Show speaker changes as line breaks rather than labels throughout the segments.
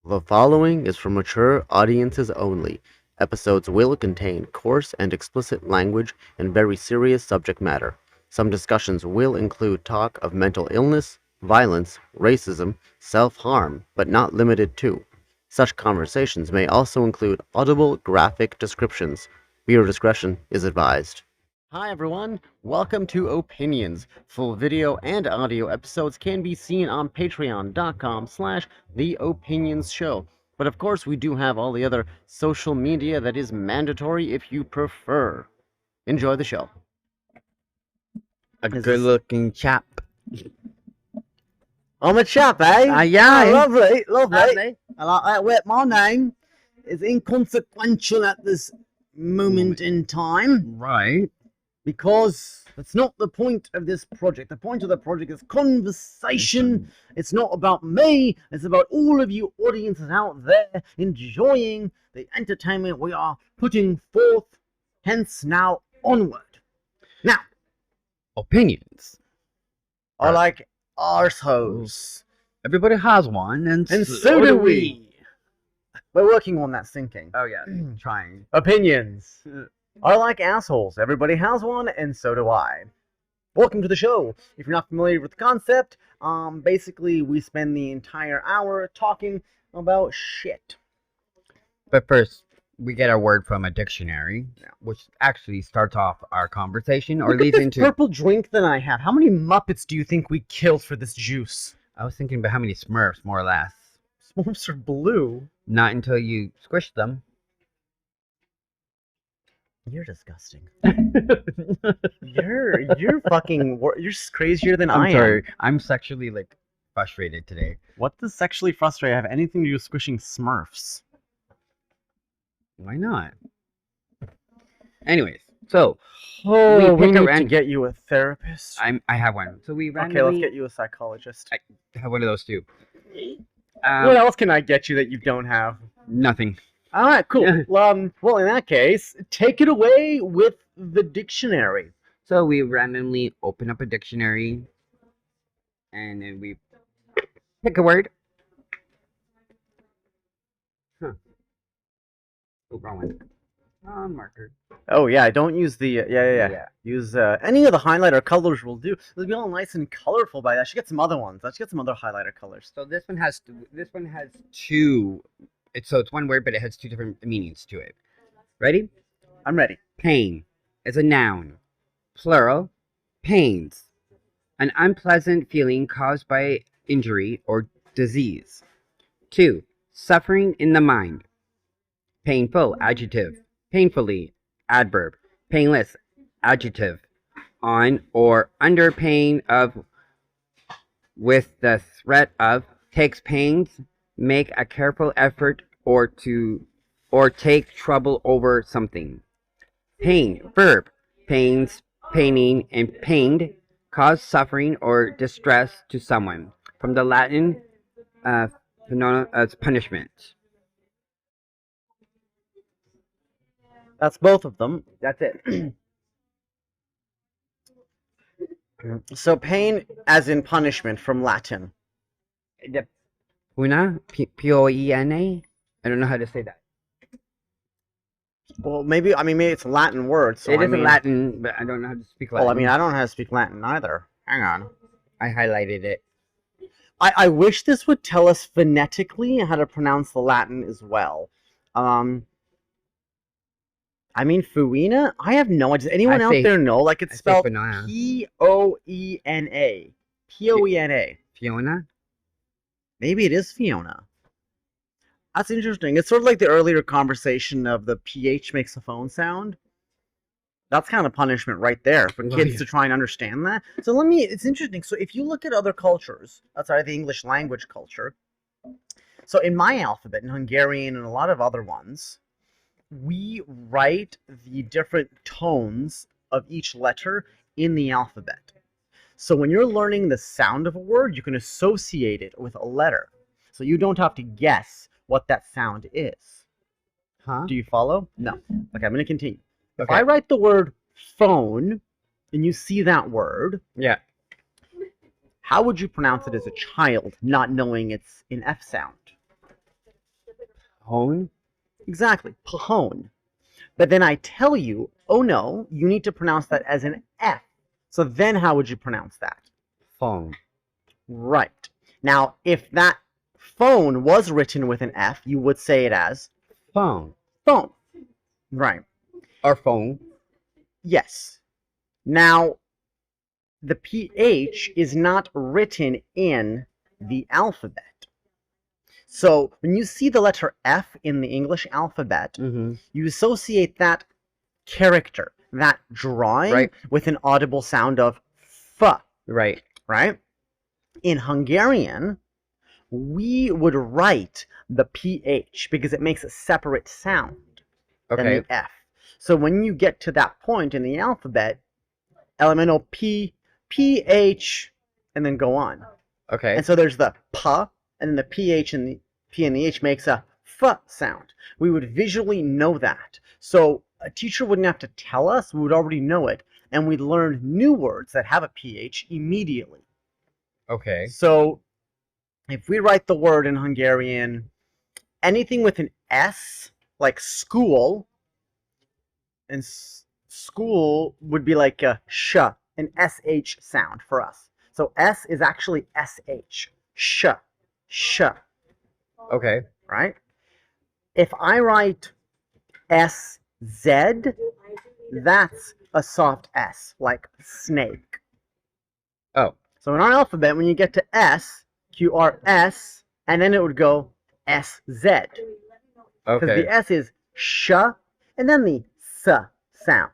The following is for mature audiences only. Episodes will contain coarse and explicit language and very serious subject matter. Some discussions will include talk of mental illness, violence, racism, self-harm, but not limited to. Such conversations may also include audible graphic descriptions. Viewer discretion is advised. Hi everyone, welcome to Opinions. Full video and audio episodes can be seen on patreon.com/The Opinions Show. But of course, we do have all the other social media that is mandatory if you prefer. Enjoy the show.
A
Is this-
good-looking chap.
I'm a chap, eh?
Yeah.
Lovely.
Lovely.
I like that. Wait, my name is inconsequential at this moment in time.
Right.
Because that's not the point of this project. The point of the project is conversation. It's not about me. It's about all of you audiences out there enjoying the entertainment we are putting forth. Hence, now onward. Now,
Opinions.
I like arseholes.
Everybody has one, and
So do we. We're working on that thinking.
Oh, yeah. Trying.
Opinions. I like assholes. Everybody has one, and so do I. Welcome to the show. If you're not familiar with the concept, basically we spend the entire hour talking about shit.
But first, we get our word from a dictionary, which actually starts off our conversation or
Look at
leads
this
into...
purple drink that I have. How many Muppets do you think we killed for this juice?
I was thinking about how many Smurfs, more or less.
Smurfs are blue.
Not until you squish them.
You're disgusting. You're fucking. You're crazier than I
I'm
am.
sorry. I'm sexually, frustrated today.
What does sexually frustrate have anything to do with squishing Smurfs?
Why not? Anyways, so...
Oh, we
pick a
need to
ran-
get you a therapist.
I have one. So we randomly...
Okay, let's get you a psychologist.
I have one of those too.
What else can I get you that you don't have?
Nothing.
All right, cool. Well, in that case, take it away with the dictionary.
So we randomly open up a dictionary, and then we pick a word. Huh. Oh, wrong one. Marker.
Oh yeah, don't use the yeah. Use any of the highlighter colors will do. It'll be all nice and colorful by that. I should get some other ones. I should get some other highlighter colors.
So this one has two. It's one word, but it has two different meanings to it. Ready?
I'm ready.
Pain is a noun. Plural. Pains. An unpleasant feeling caused by injury or disease. 2. Suffering in the mind. Painful, adjective. Painfully, adverb. Painless, adjective. On or under pain of, with the threat of, takes pains, make a careful effort or take trouble over something. Pain, verb. Pains, paining, and pained, cause suffering or distress to someone. From the Latin, punishment.
That's both of them.
That's it.
So pain as in punishment from Latin.
Puna, P-O-E-N-A. I don't know how to say that.
Well, maybe it's a Latin word. So
It is Latin, but I don't know how to speak Latin.
Well, I don't know how to speak Latin either. Hang on.
I highlighted it.
I wish this would tell us phonetically how to pronounce the Latin as well. Fuina? I have no idea. Does anyone out there know? Like, it's spelled P-O-E-N-A. P-O-E-N-A.
Fiona?
Maybe it is Fiona. That's interesting. It's sort of like the earlier conversation of the PH makes a phone sound. That's kind of punishment right there for kids to try and understand that. So it's interesting. So if you look at other cultures, the English language culture. So in my alphabet, in Hungarian and a lot of other ones, we write the different tones of each letter in the alphabet. So when you're learning the sound of a word, you can associate it with a letter. So you don't have to guess what that sound is.
Huh?
Do you follow? No. Okay, I'm going to continue. If
Okay.
I write the word phone, and you see that word,
Yeah.
how would you pronounce it as a child, not knowing it's an F sound?
Hone?
Exactly, pahone. But then I tell you, oh no, you need to pronounce that as an F. So then how would you pronounce that?
Phone.
Right. Now, if that phone was written with an F, you would say it as
Phone.
phone. Right.
Or phone.
Yes. Now, the PH is not written in the alphabet. So when you see the letter F in the English alphabet,
Mm-hmm.
you associate that character, that drawing,
Right.
with an audible sound of F,
Right.
right? In Hungarian, we would write the PH because it makes a separate sound than
Okay.
the F. So when you get to that point in the alphabet, elemental P, PH, and then go on.
Okay.
And so there's the P, and then the PH and the P and the H makes a F sound. We would visually know that. So a teacher wouldn't have to tell us, we would already know it, and we'd learn new words that have a PH immediately.
Okay.
So if we write the word in Hungarian, anything with an S, like school, and school would be like a sh, an SH sound for us. So S is actually SH, sh, sh,
Okay.
right? If I write SZ, that's a soft S, like snake.
Oh.
So in our alphabet, when you get to S, QRS, and then it would go SZ. Because
Okay.
the S is sh, and then the S sound.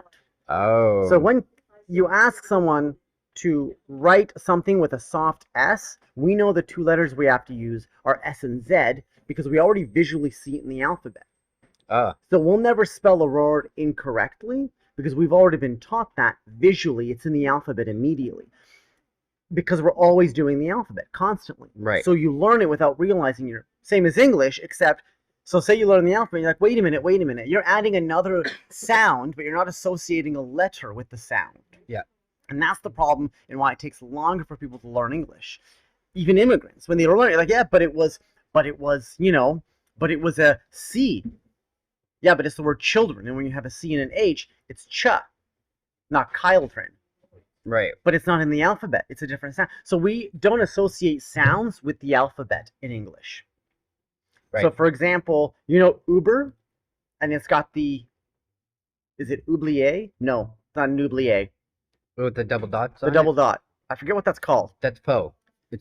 Oh.
So when you ask someone to write something with a soft S, we know the two letters we have to use are S and Z because we already visually see it in the alphabet. So we'll never spell a word incorrectly because we've already been taught that visually it's in the alphabet immediately. Because we're always doing the alphabet constantly.
Right.
So you learn it without realizing you're same as English, except so say you learn the alphabet, you're like, wait a minute. You're adding another sound, but you're not associating a letter with the sound.
Yeah.
And that's the problem and why it takes longer for people to learn English. Even immigrants, when they learn it, like, yeah, but it was, but it was a C. Yeah, but it's the word children, and when you have a C and an H, it's cha, not children.
Right.
But it's not in the alphabet. It's a different sound. So we don't associate sounds with the alphabet in English.
Right.
So, for example, Uber, and it's got the, is it oublié? No, it's not an oublié.
With the double dots.
The double dot. I forget what that's called.
That's faux.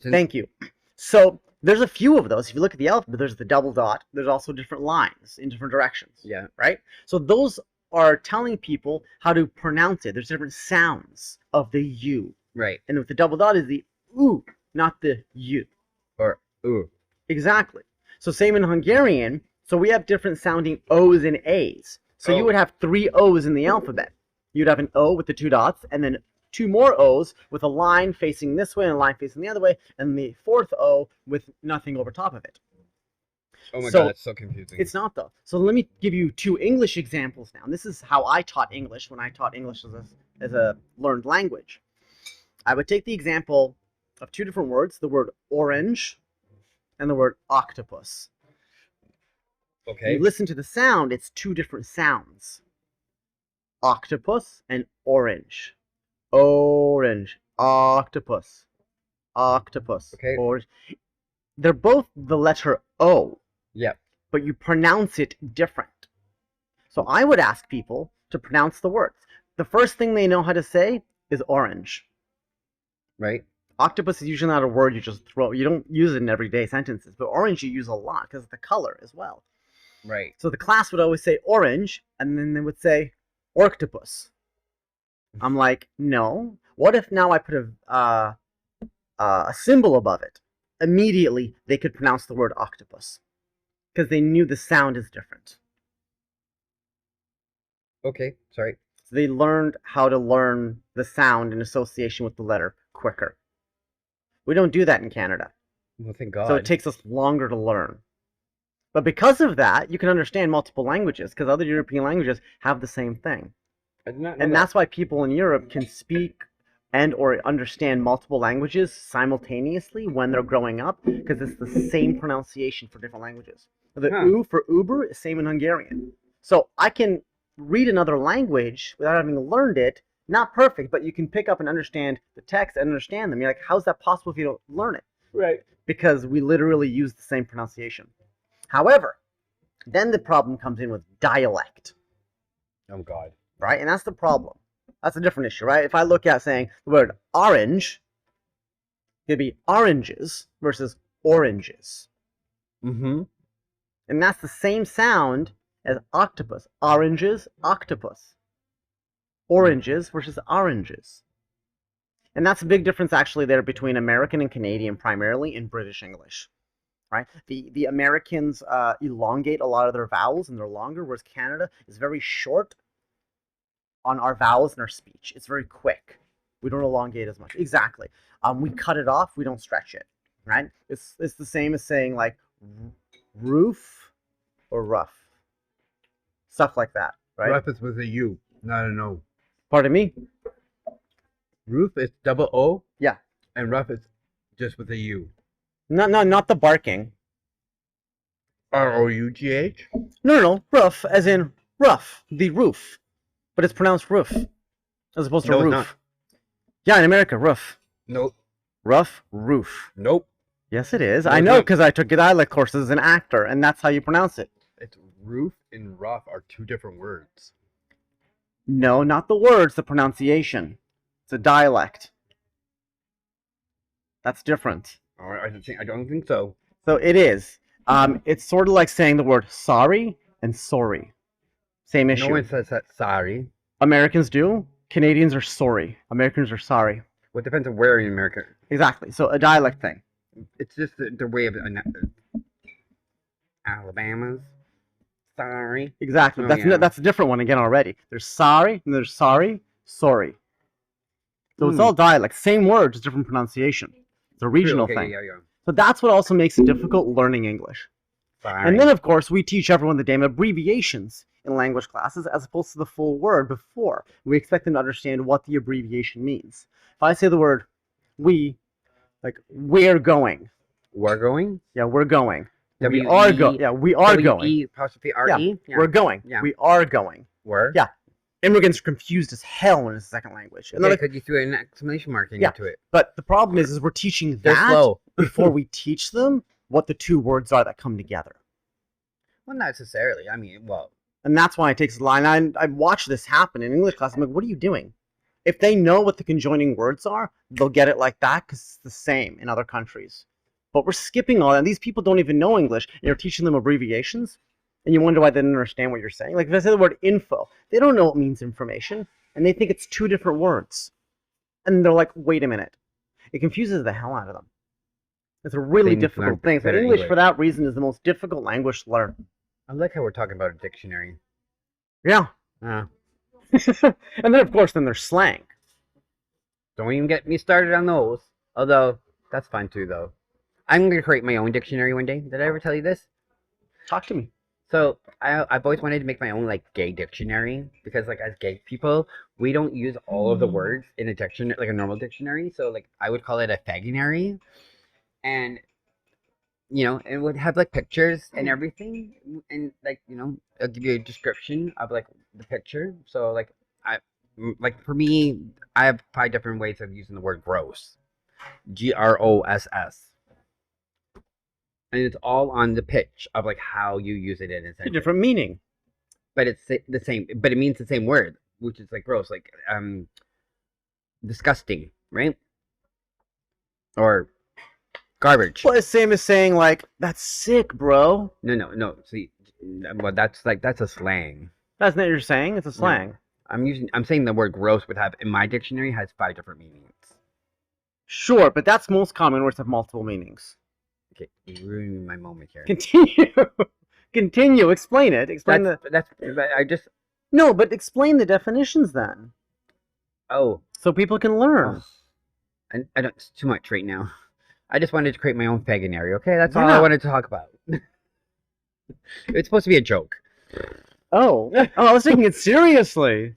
Thank you. So there's a few of those. If you look at the alphabet, there's the double dot. There's also different lines in different directions.
Yeah.
Right? So those are telling people how to pronounce it. There's different sounds of the U.
Right.
And with the double dot is the U, not the U.
Or ooh.
Exactly. So same in Hungarian. So we have different sounding O's and A's. So you would have 3 O's in the alphabet. You'd have an O with the 2 dots, and then 2 more O's with a line facing this way and a line facing the other way, and the 4th O with nothing over top of it.
Oh my
So,
god, that's so confusing.
It's not though. So let me give you 2 English examples now. And this is how I taught English when I taught English as a learned language. I would take the example of 2 different words, the word orange and the word octopus.
Okay.
You listen to the sound, it's 2 different sounds. Octopus and orange. Orange. Octopus. Octopus.
Okay.
Orange. They're both the letter O.
Yep.
But you pronounce it different. So I would ask people to pronounce the words. The first thing they know how to say is orange.
Right.
Octopus is usually not a word you just throw. You don't use it in everyday sentences. But orange you use a lot because of the color as well.
Right.
So the class would always say orange, and then they would say orctopus. I'm like, no. What if now I put a symbol above it? Immediately, they could pronounce the word octopus. Because they knew the sound is different.
Okay, sorry.
So they learned how to learn the sound in association with the letter quicker. We don't do that in Canada.
Well, thank God.
So it takes us longer to learn. But because of that, you can understand multiple languages, because other European languages have the same thing.
I did not know
And
that.
that's why people in Europe can speak and or understand multiple languages simultaneously when they're growing up because it's the same pronunciation for different languages. The U for Uber is same in Hungarian. So I can read another language without having learned it. Not perfect, but you can pick up and understand the text and understand them. You're like, how's that possible if you don't learn it?
Right.
Because we literally use the same pronunciation. However, then the problem comes in with dialect.
Oh, God.
Right? And that's the problem. That's a different issue, right? If I look at saying the word orange, it'd be oranges versus oranges.
Mm-hmm.
And that's the same sound as octopus. Oranges, octopus. Oranges versus oranges. And that's a big difference actually there between American and Canadian primarily in British English. Right? The Americans elongate a lot of their vowels and they're longer, whereas Canada is very short on our vowels and our speech. It's very quick. We don't elongate as much. Exactly. We cut it off. We don't stretch it. Right? It's the same as saying like roof or rough. Stuff like that. Right?
Rough is with a U, not an O.
Pardon me?
Roof is double O.
Yeah.
And rough is just with a U.
Not the barking.
R-O-U-G-H?
No. Roof, as in rough, the roof. But it's pronounced roof, as opposed to
No, it's
roof.
not.
Yeah, in America, roof.
Nope.
Rough, roof.
Nope.
Yes, it is.
No,
I
it's
know
not.
because I took dialect courses as an actor, and that's how you pronounce it.
It's roof and rough are two different words.
No, not the words, the pronunciation. It's a dialect. That's different.
All right, I don't think so.
So it is. It's sort of like saying the word sorry and sorry. Same issue.
No one says that. Sorry.
Americans do. Canadians are sorry. Americans are sorry.
Well, it depends on where in America.
Exactly. So a dialect thing.
It's just the way of Alabama's. Sorry.
Exactly.
Oh,
That's
yeah.
that's a different one again already. There's sorry and there's sorry, So it's all dialect. Same word, just different pronunciation. It's a regional
Okay,
thing.
Yeah.
So that's what also makes it difficult learning English.
Sorry.
And then, of course, we teach everyone the damn abbreviations in language classes as opposed to the full word before. We expect them to understand what the abbreviation means. If I say the word we, like we're going.
We're going?
Yeah, we're going. We
W-E-
are going. Yeah, we are going.
W-E apostrophe R-E?
Yeah, we're going.
Yeah.
We are going.
We're?
Yeah. Immigrants are confused as hell when it's a second language. And
Yeah,
they're like,
because you threw an exclamation mark
Yeah.
into it.
but the problem is we're teaching
They're
that
slow.
before we teach them what the two words are that come together.
Well, not necessarily. I mean, well,
And that's why it takes a line. I watch this happen in English class. I'm like, what are you doing? If they know what the conjoining words are, they'll get it like that because it's the same in other countries. But we're skipping all that. And these people don't even know English. And you're teaching them abbreviations. And you wonder why they didn't understand what you're saying. Like if I say the word info, they don't know what means information. And they think it's two different words. And they're like, wait a minute. It confuses the hell out of them. It's a really
They need to
difficult
learn
thing. So
better
English,
English.
for that reason, is the most difficult language to learn.
I like how we're talking about a dictionary.
Yeah.
Uh,
And then, of course, then there's slang.
don't even get me started on those. Although, that's fine too, though. I'm going to create my own dictionary one day. Did I ever tell you this?
Talk to me.
So, I've always wanted to make my own, like, gay dictionary. Because, like, as gay people, we don't use all of the words in a dictionary, like a normal dictionary. So, like, I would call it a faginary. And, you know, it would have, like, pictures and everything. And, like, you know, it'll give you a description of, like, the picture. So, like, for me, I have 5 different ways of using the word gross. Gross. And it's all on the pitch of like how you use it in a
It's a
sentence.
different meaning.
But it's the same. But it means the same word, which is like gross, like disgusting, right? Or garbage.
Well, it's the same as saying, like, that's sick, bro.
No. See, well, that's a slang.
That's not what you're saying. It's a slang.
I'm saying the word gross would have in my dictionary has 5 different meanings.
Sure, but that's most common words have multiple meanings.
Okay, you're ruining my moment here.
Continue. Continue. Explain it. Explain
But I just
No, but explain the definitions then.
oh.
So people can learn.
I don't. It's too much right now. I just wanted to create my own faginary. Okay, that's all
Yeah.
I wanted to talk about. It's supposed to be a joke.
Oh. I was taking it seriously.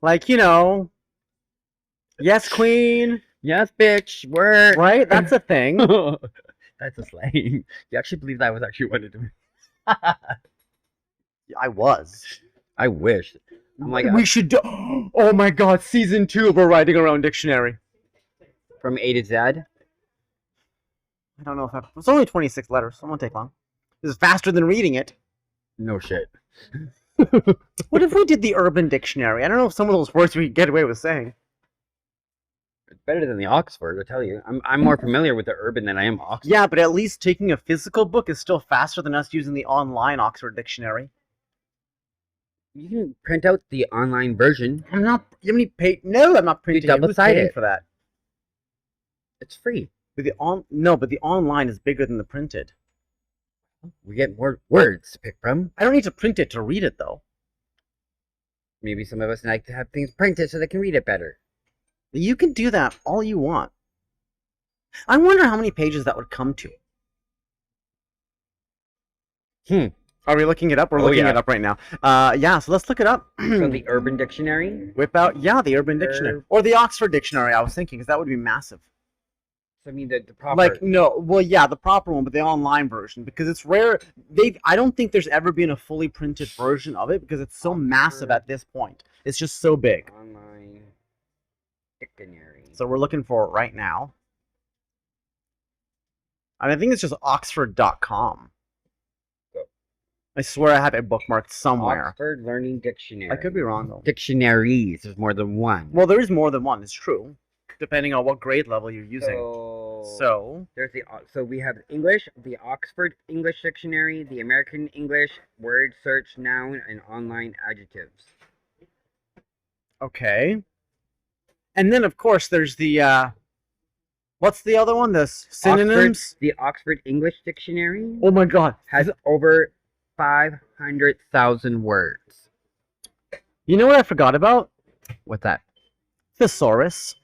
Like, you know, Yes, queen.
Yes, bitch. Work.
Right? That's a thing.
That's a slang. You actually believe that was actually what it was?
I was.
I wish. I'm like
we should do. Oh my god, season 2 of our Writing Around Dictionary.
from A to Z.
I don't know if it's only 26 letters. So it won't take long. This is faster than reading it.
No shit.
What if we did the Urban Dictionary? I don't know if some of those words we could get away with saying.
It's better than the Oxford, I tell you. I'm more familiar with the urban than I am Oxford.
Yeah, but at least taking a physical book is still faster than us using the online Oxford Dictionary.
You can print out the online version.
I'm not. You have any pay? No, I'm not printing.
double
Who's
sided
paying for that?
It's free.
But but the online is bigger than the printed.
We get more words to pick from.
I don't need to print it to read it though.
Maybe some of us like to have things printed so they can read it better.
You can do that all you want. I wonder how many pages that would come to. Are we looking it up? We're looking it up right now. Yeah, so let's look it up.
So the Urban Dictionary.
Whip out, the Urban Dictionary. Or the Oxford Dictionary, I was thinking, because that would be massive.
So I mean the proper.
Like, no, well, yeah, the proper one, but the online version, because it's rare. I don't think there's ever been a fully printed version of it, because it's so massive at this point. It's just so big.
Online Dictionary.
So we're looking for it right now. And I think it's just oxford.com. I swear I have it bookmarked somewhere.
Oxford Learning Dictionary.
I could be wrong, though.
Dictionaries. There's more than one.
Well, there is more than one. It's true, depending on what grade level you're using. So
there's we have English, the Oxford English Dictionary, the American English Word Search Noun and Online Adjectives.
Okay. And then, of course, there's the what's the other one? The synonyms.
The Oxford English Dictionary.
Oh my god,
has over 500,000 words.
You know what I forgot about?
What's that?
Thesaurus.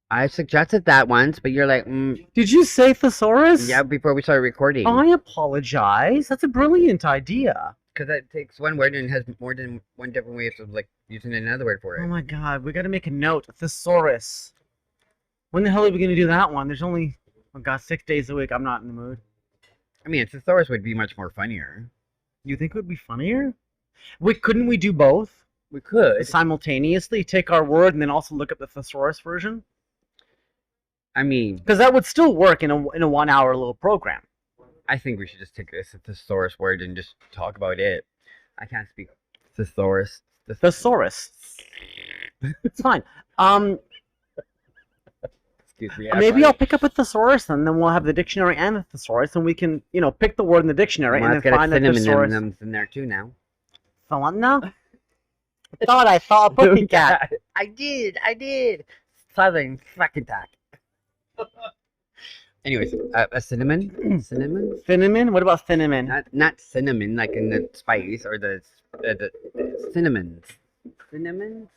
I suggested that once, but you're like,
Did you say thesaurus?
Yeah, before we started recording.
I apologize. That's a brilliant idea.
Because that takes one word and has more than one different way of like using another word for it.
Oh my god, we gotta make a note. Thesaurus. When the hell are we gonna do that one? There's only, oh god, 6 days a week. I'm not in the mood.
I mean, a thesaurus would be much more funnier.
You think it would be funnier? Couldn't we do both?
We could.
Simultaneously take our word and then also look up the thesaurus version?
I mean...
Because that would still work in a 1 hour little program.
I think we should just take this thesaurus word and just talk about it. I can't speak thesaurus.
Thesaurus. It's fine.
Excuse me.
Maybe I'll pick up a thesaurus and then we'll have the dictionary and the thesaurus and we can, pick the word in the dictionary and then find the thesaurus.
In there too now.
So what now? I thought I saw a pussycat.
I did. Southern fucking talk. Anyways, a cinnamon? Cinnamon?
Cinnamon? What about cinnamon?
Not cinnamon, like in the spice, or the cinnamons. Cinnamon?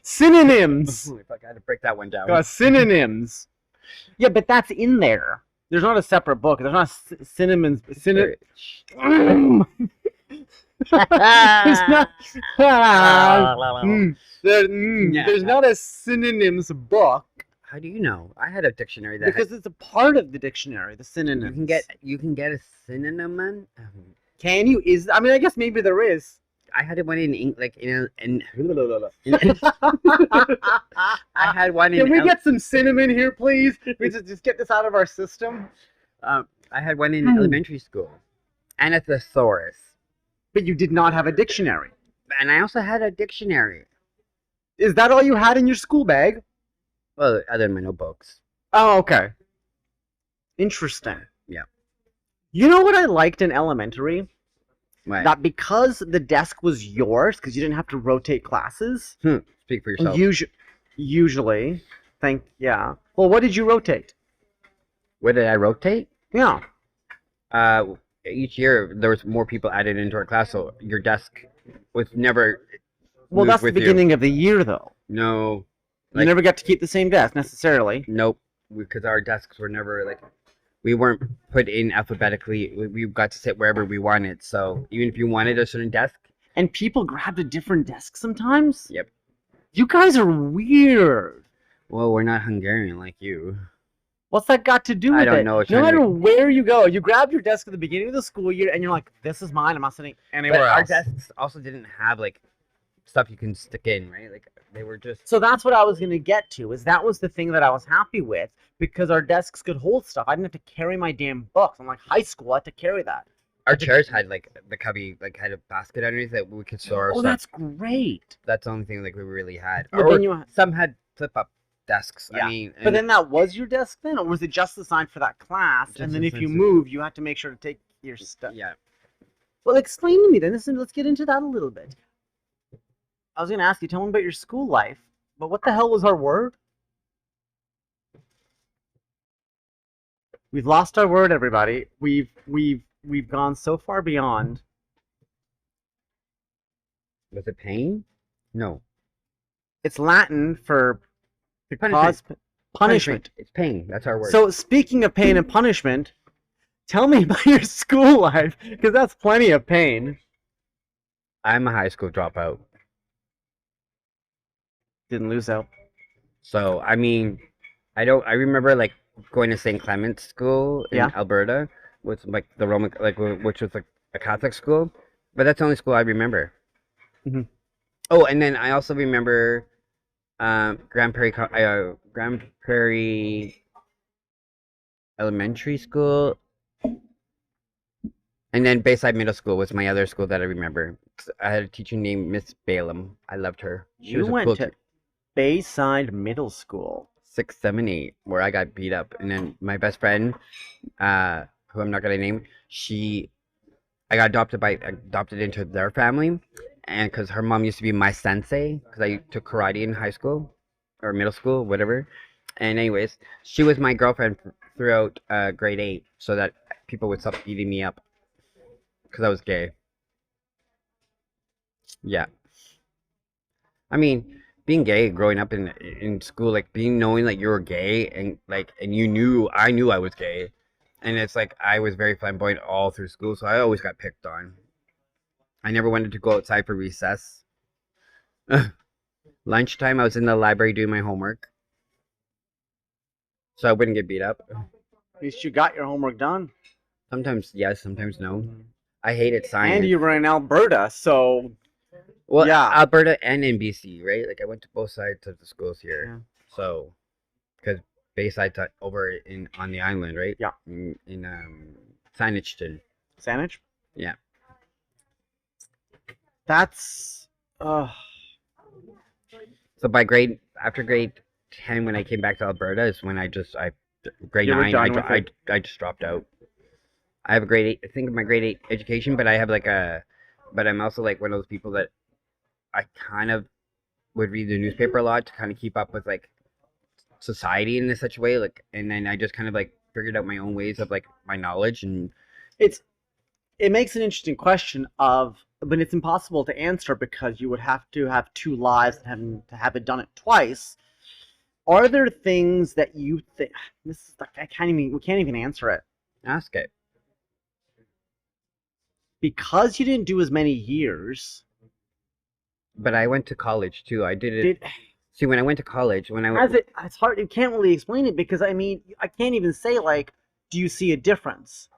Synonyms.
I had to break that one down.
Synonyms. Yeah, but that's in there. There's not a separate book. There's not synonyms. There's not a synonyms book.
How do you know? I had a dictionary that
because it's a part of the dictionary. The synonyms.
You can get a synonym.
Can you? I guess maybe there is.
I had one in I had one in.
Can we get some cinnamon here, please? We just get this out of our system.
I had one in elementary school, and a thesaurus.
But you did not have a dictionary.
And I also had a dictionary.
Is that all you had in your school bag?
Well, other than my notebooks.
Oh, okay. Interesting.
Yeah.
You know what I liked in elementary?
What?
That because the desk was yours, because you didn't have to rotate classes.
Speak for yourself.
Usually. Yeah. Well, what did you rotate?
What did I rotate?
Yeah.
Each year, there was more people added into our class, so your desk was never...
Well, that's the beginning of the year, though.
No.
You never got to keep the same desk, necessarily.
Nope. Because our desks were never, we weren't put in alphabetically. We got to sit wherever we wanted. So even if you wanted a certain desk...
And people grabbed a different desk sometimes?
Yep.
You guys are weird.
Well, we're not Hungarian like you.
What's that got to do with
I don't
it?
know,
No
trying to
matter
make-
where you go, you grab your desk at the beginning of the school year and you're like, this is mine. I'm not sitting
But
anywhere
our
else.
desks also didn't have like stuff you can stick in, right? Like they were just.
So that's what I was going to get to, is that was the thing that I was happy with, because our desks could hold stuff. I didn't have to carry my damn books. I'm like, high school, I had to carry that.
Our chairs had like the cubby, like had a basket underneath that we could store our
Oh,
stuff.
that's great.
That's the only thing like we really had.
But
Or
then you,
some had flip up desks.
Yeah.
I mean,
but then that was your desk then, or was it just assigned for that class?
Just
And then if you
assigned-
moved, you had to make sure to take your stuff.
yeah.
Well, explain to me then. Let's get into that a little bit. I was going to ask you, tell me about your school life, but what the hell was our word? We've lost our word, everybody. We've gone so far beyond.
Was it pain? No.
It's Latin for to
Punishment.
cause punishment.
It's pain. That's our word.
So speaking of pain and punishment, tell me about your school life, because that's plenty of pain.
I'm a high school dropout.
Didn't lose out.
So I mean, I remember like going to St. Clement's School in
Yeah.
Alberta, with like the Roman, like which was like a Catholic school, but that's the only school I remember.
Mhm.
Oh, and then I also remember Grand Prairie Elementary School, and then Bayside Middle School was my other school that I remember. I had a teacher named Miss Balaam. I loved her. She
You
was a
went
cool
to
teacher.
Bayside Middle School.
6, 7, 8, where I got beat up, and then my best friend, who I'm not gonna name, I got adopted into their family, and because her mom used to be my sensei, because I took karate in high school or middle school, whatever. And anyways, she was my girlfriend throughout grade 8, so that people would stop beating me up, because I was gay. Yeah. I mean, being gay, growing up in school, like knowing like you were gay, and I knew I was gay, and it's like I was very flamboyant all through school, so I always got picked on. I never wanted to go outside for recess. Lunchtime, I was in the library doing my homework, so I wouldn't get beat up.
At least you got your homework done.
Sometimes yes, sometimes no. I hated science.
And you were in Alberta, so
Well,
yeah.
Alberta and in BC, right? Like I went to both sides of the schools here. So, because Bayside's over on the island, right?
Yeah.
In Saanich.
Saanich?
Yeah.
That's
So after grade 10, when I came back to Alberta, is when grade
You were
9,
done with it.
I just dropped out. I have a grade 8, I think of my grade 8 education, but but I'm also like one of those people that I kind of would read the newspaper a lot to kind of keep up with like society in such a way, like, and then I just kind of like figured out my own ways of like my knowledge, and
it makes an interesting question but it's impossible to answer because you would have to have two lives and having to have it done it twice. Are there things that you think this is like we can't even answer it
ask it.
because you didn't do as many years?
But I went to college too. I did it. See, when I went to college,
It's hard. You can't really explain it because I mean, I can't even say like, do you see a difference?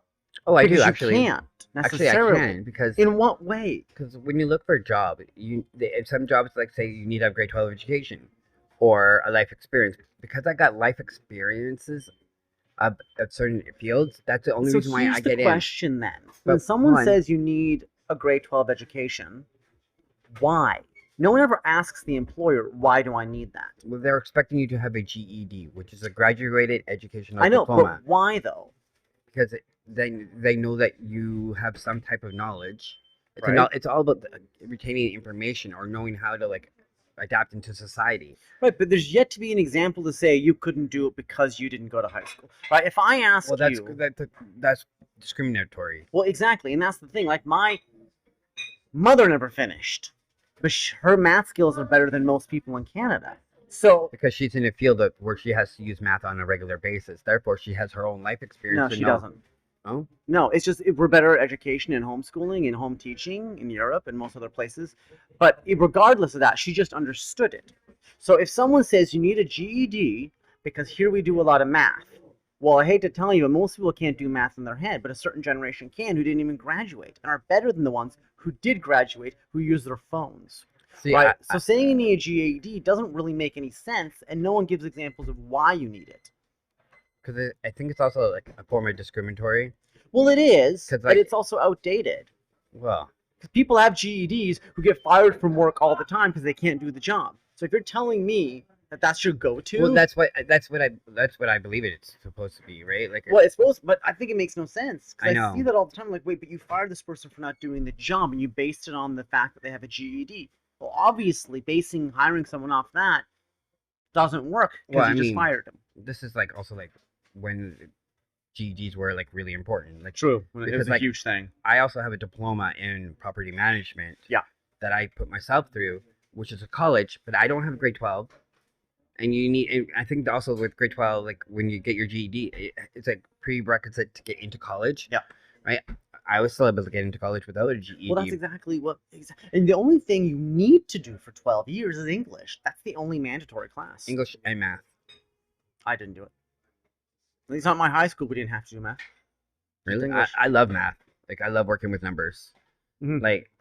Oh, I do
Because you
actually.
can't
Actually, I
necessarily.
can, because
In what way?
when you look for a job, some jobs, like say you need to have grade 12 education or a life experience. Because I got life experiences of certain fields, that's the only
So
reason why
here's
I
the
get in.
question then. When
But
someone
one-
says you need a grade 12 education, why? No one ever asks the employer, why do I need that?
Well, they're expecting you to have a GED, which is a graduated educational
I know,
diploma,
but why though?
because they know that you have some type of knowledge.
Right.
It's all about retaining information or knowing how to like adapt into society.
Right, but there's yet to be an example to say you couldn't do it because you didn't go to high school. Right? If I ask
Well,
you,
that's discriminatory.
well, exactly, and that's the thing. Like my mother never finished, but her math skills are better than most people in Canada. So
Because she's in a field where she has to use math on a regular basis. Therefore, she has her own life experience.
no,
to
she
know-
doesn't.
Oh,
No, it's just we're better at education and homeschooling and home teaching in Europe and most other places. But regardless of that, she just understood it. So if someone says you need a GED because here we do a lot of math, well, I hate to tell you, but most people can't do math in their head, but a certain generation can who didn't even graduate and are better than the ones who did graduate who use their phones.
see,
Right? So saying you need a GED doesn't really make any sense, and no one gives examples of why you need it.
because I think it's also like a form of discriminatory.
Well, it is,
'Cause,
but
like-
it's also outdated.
Well,
Because people have GEDs who get fired from work all the time because they can't do the job. So if you're telling me that that's your go-to,
well, that's what I believe it's supposed to be, right? Like,
well, it's supposed, but I think it makes no sense. 'Cause
I know.
see that all the time. I'm like, wait, but you fired this person for not doing the job, and you based it on the fact that they have a GED. Well, obviously, hiring someone off that doesn't work because
Well,
you
I
just
mean,
fired them.
this is like also like when GEDs were like really important. Like,
True, it
because,
was a
like,
huge thing.
I also have a diploma in property management.
Yeah.
That I put myself through, which is a college, but I don't have a grade 12. And you need, and I think also with grade 12, like when you get your GED, it's a prerequisite to get into college.
Yeah.
Right. I was still able to get into college without a GED.
Well, that's exactly what. And the only thing you need to do for 12 years is English. That's the only mandatory class.
English and math.
I didn't do it. At least not my high school. We didn't have to do math.
Really?
English.
I love math. Like I love working with numbers.
Mhm.
Like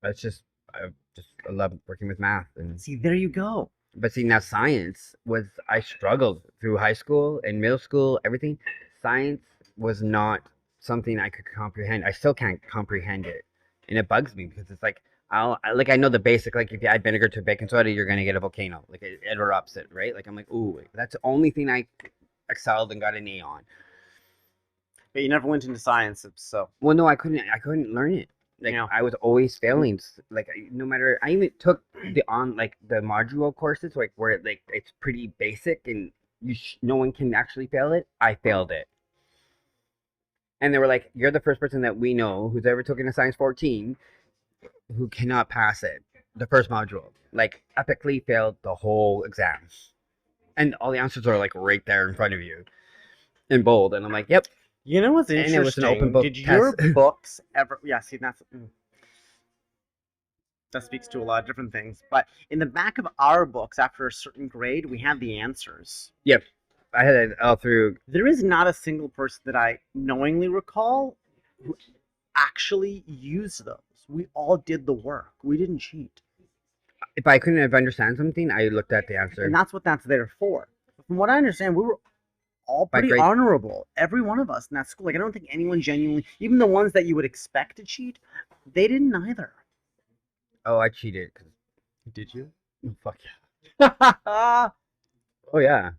that's I love working with math. And
See, there you go.
but see, now science was, I struggled through high school and middle school, everything. Science was not something I could comprehend. I still can't comprehend it. And it bugs me because it's like, I know the basic, like if you add vinegar to baking soda, you're going to get a volcano. Like it erupts it, right? Like I'm like, ooh, that's the only thing I excelled and got an A on.
But you never went into science, so.
Well, no, I couldn't learn it. Like
Yeah.
I was always failing. Like no matter, I even took the module courses, like where like it's pretty basic and no one can actually fail it. I failed it, and they were like, "You're the first person that we know who's ever taken a Science 14 who cannot pass it, the first module." Like epically failed the whole exam, and all the answers are like right there in front of you, in bold. And I'm like, "Yep."
You know what's
And
interesting?
it was an open book
Did your
test.
books ever? Yeah, see, that speaks to a lot of different things. But in the back of our books, after a certain grade, we have the answers.
Yep, I had it all through.
There is not a single person that I knowingly recall who actually used those. We all did the work. We didn't cheat.
If I couldn't have understand something, I looked at the answer.
And that's what that's there for. From what I understand, we were all
By
pretty
grade-
honorable. Every one of us in that school. Like, I don't think anyone genuinely, even the ones that you would expect to cheat, they didn't either.
Oh, I cheated.
Did you?
Oh, fuck yeah. Oh yeah.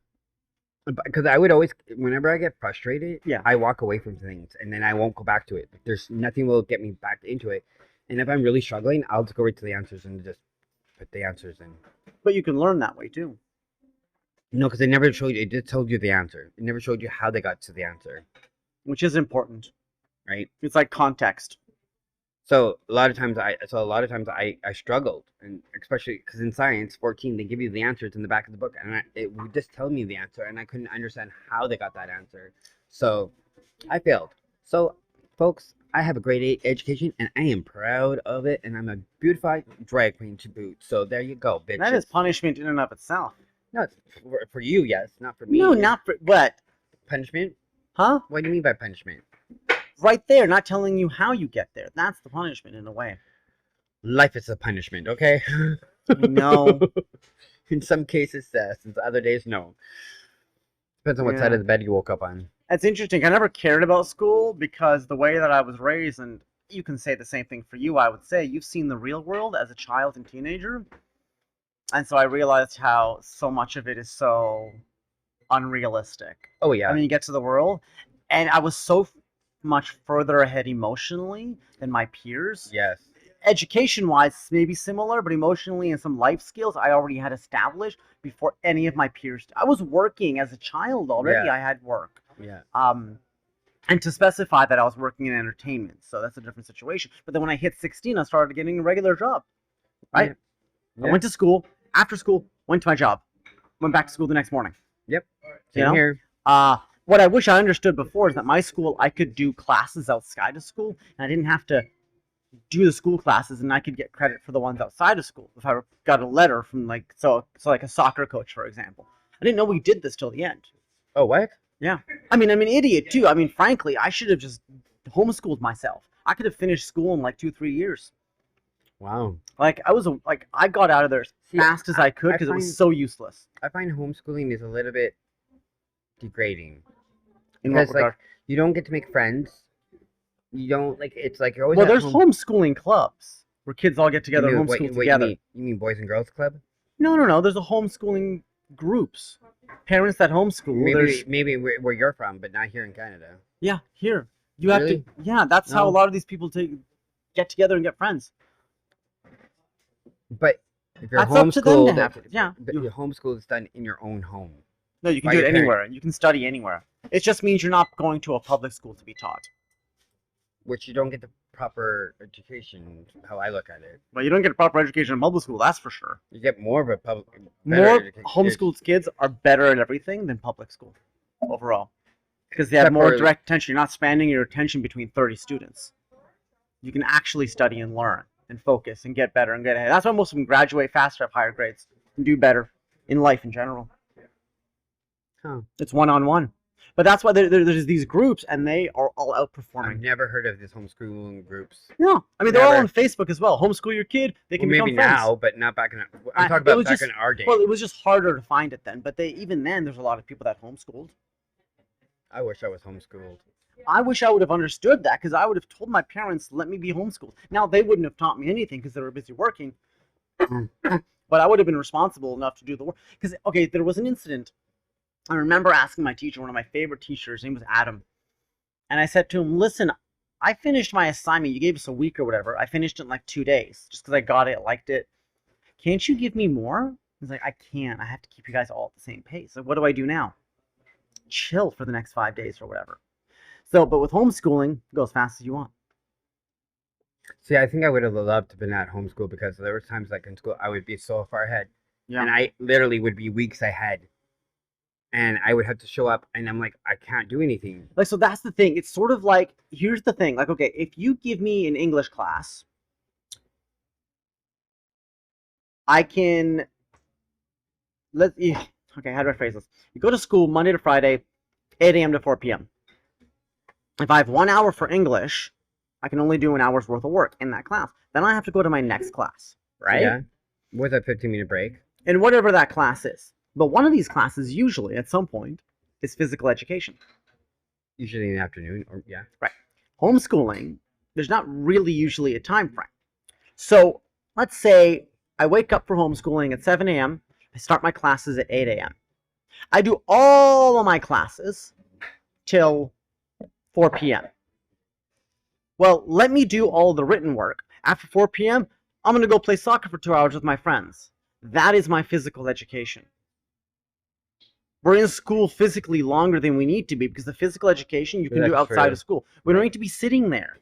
Because I would always, whenever I get frustrated,
Yeah.
I walk away from things and then I won't go back to it. There's nothing will get me back into it. And if I'm really struggling, I'll just go right to the answers and just put the answers in.
But you can learn that way too.
No, because it never showed you. It just told you the answer. It never showed you how they got to the answer,
Which is important.
right?
It's like context.
So a lot of times I struggled, and especially because in science 14 they give you the answers in the back of the book, and it would just tell me the answer, and I couldn't understand how they got that answer. So I failed. So folks, I have a grade 8 education, and I am proud of it, and I'm a beautified drag queen to boot. So there you go, bitches.
That is punishment in and of itself.
No, it's for you, yes, not for me.
No, not for what?
Punishment.
Huh?
What do you mean by punishment?
Right there, not telling you how you get there. That's the punishment in a way.
Life is a punishment, okay?
No.
In some cases, yes. In other days, no. Depends on what side
Yeah.
of the bed you woke up on.
That's interesting. I never cared about school because the way that I was raised, and you can say the same thing for you, I would say, you've seen the real world as a child and teenager. And so I realized how so much of it is so unrealistic.
Oh, yeah.
I mean, you get to the world, and I was so much further ahead emotionally than my peers.
Yes.
Education-wise, maybe similar, but emotionally and some life skills I already had established before any of my peers. I was working as a child already.
Yeah.
I had work.
Yeah.
And to specify that I was working in entertainment, so that's a different situation. But then when I hit 16, I started getting a regular job. Right?
Yeah.
I went to school. After school, went to my job. Went back to school the next morning.
Yep.
You
Same
know?
here.
what I wish I understood before is that my school, I could do classes outside of school, and I didn't have to do the school classes, and I could get credit for the ones outside of school if I got a letter from like like a soccer coach, for example. I didn't know we did this till the end.
Oh, what?
Yeah, I mean, I'm an idiot too. I mean, frankly, I should have just homeschooled myself. I could have finished school in like 2-3 years.
Wow.
Like I got out of there as fast as I could because it was so useless.
I find homeschooling is a little bit degrading.
In what
Because, like,
regard?
you don't get to make friends. You don't, like, it's like you're always
Well,
at
there's
home.
homeschooling clubs where kids all get together and
What
homeschool
you
together.
mean? You mean Boys and Girls Club?
No. There's a homeschooling groups. Parents that homeschool.
Maybe where you're from, but not here in Canada.
Yeah, here. You have
Really?
to. Yeah, that's how a
No.
lot of these people get together and get friends.
But if you're
That's up to them to
homeschooled,
have. Yeah.
but your homeschool is done in your own home.
No, you can
by
do
your
it
parent.
anywhere. You can study anywhere. It just means you're not going to a public school to be taught.
Which you don't get the proper education, how I look at it.
Well, you don't get a proper education in public school, that's for sure.
You get more of a better
More
education.
homeschooled kids are better at everything than public school overall. Because they have
Except
more
for-
direct attention. You're not spanning your attention between 30 students. You can actually study and learn and focus and get better and get ahead. That's why most of them graduate faster, have higher grades, and do better in life in general.
Huh.
It's one-on-one. But that's why there's these groups, and they are all
I've
outperforming.
never heard of this homeschooling groups.
Yeah, I mean, they're all
Never.
on Facebook as well. Homeschool your kid, they can
Well, maybe
become friends.
now, but not back in.
I-
I'm talking
it
about
was
back
just-
in our day.
Well, it was just harder to find it then. But even then, there's a lot of people that homeschooled.
I wish I was homeschooled.
I wish I would have understood that because I would have told my parents, let me be homeschooled. Now, they wouldn't have taught me anything because they were busy working. But I would have been responsible enough to do the work. Because, okay, there was an incident. I remember asking my teacher, one of my favorite teachers, his name was Adam. And I said to him, listen, I finished my assignment. You gave us a week or whatever. I finished it in like 2 days just because I got it, liked it. Can't you give me more? He's like, I can't. I have to keep you guys all at the same pace. Like, what do I do now? Chill for the next 5 days or whatever. So, but with homeschooling, go as fast as you want.
See, I think I would have loved to have been at homeschool because there were times like in school I would be so far ahead,
Yeah.
and I literally would be weeks ahead, and I would have to show up, and I'm like, I can't do anything.
Like, so that's the thing. It's sort of like, here's the thing. Like, okay, if you give me an English class, I can, okay, how do I phrase this? You go to school Monday to Friday, 8 a.m. to 4 p.m. If I have 1 hour for English, I can only do an hour's worth of work in that class. Then I have to go to my next class, right?
Yeah, with a 15-minute break.
And whatever that class is. But one of these classes, usually, at some point, is physical education.
Usually in the afternoon, or yeah.
Homeschooling, there's not really usually a time frame. So let's say I wake up for homeschooling at 7 a.m. I start my classes at 8 a.m. I do all of my classes till 4 p.m. Well, let me do all the written work. After 4 p.m., I'm going to go play soccer for 2 hours with my friends. That is my physical education. We're in school physically longer than we need to be because the physical education you can do
That's
outside
true.
of school. We don't need to be sitting there.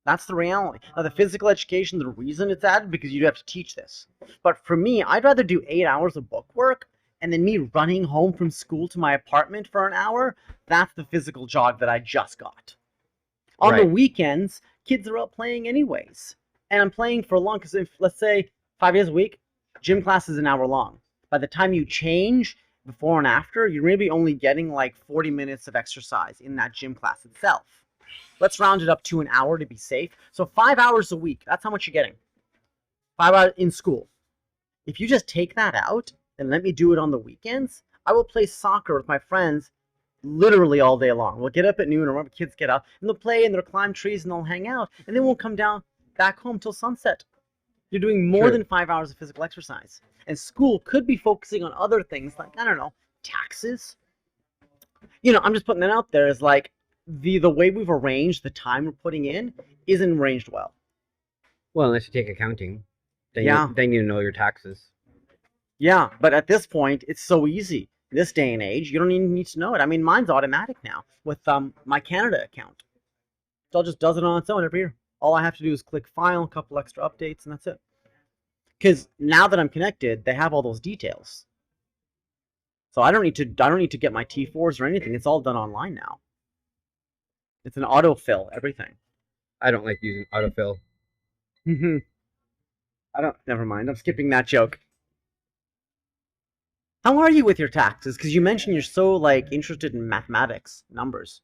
That's the reality. Now, the physical education, the reason it's added, because you have to teach this. But for me, I'd rather do 8 hours of book work and then me running home from school to my apartment for an hour. That's the physical jog that I just got. On the
Right.
weekends, kids are out playing anyways. And I'm playing for long because if, let's say, 5 days a week, gym class is an hour long. By the time you change, before and after, you're maybe only getting like 40 minutes of exercise in that gym class itself. Let's round it up to an hour to be safe. So 5 hours a week, that's how much you're getting. 5 hours in school. If you just take that out and let me do it on the weekends, I will play soccer with my friends literally all day long. We'll get up at noon, or whenever kids get up, and they'll play and they'll climb trees and they'll hang out, and then we'll come down back home till sunset. You're doing more
True.
than 5 hours of physical exercise. And school could be focusing on other things like, I don't know, taxes. You know, I'm just putting that out there as like the way we've arranged the time we're putting in isn't arranged well.
Well, unless you take accounting, then
Yeah.
then you know your taxes.
Yeah, but at this point, it's so easy. In this day and age, you don't even need to know it. I mean, mine's automatic now with my Canada account. It all just does it on its own every year. All I have to do is click file, a couple extra updates, and that's it. Because now that I'm connected, they have all those details. So I don't need to get my T4s or anything. It's all done online now. It's an autofill, everything.
I don't like using autofill.
I don't. Never mind. I'm skipping that joke. How are you with your taxes? Because you mentioned you're so like interested in mathematics, numbers.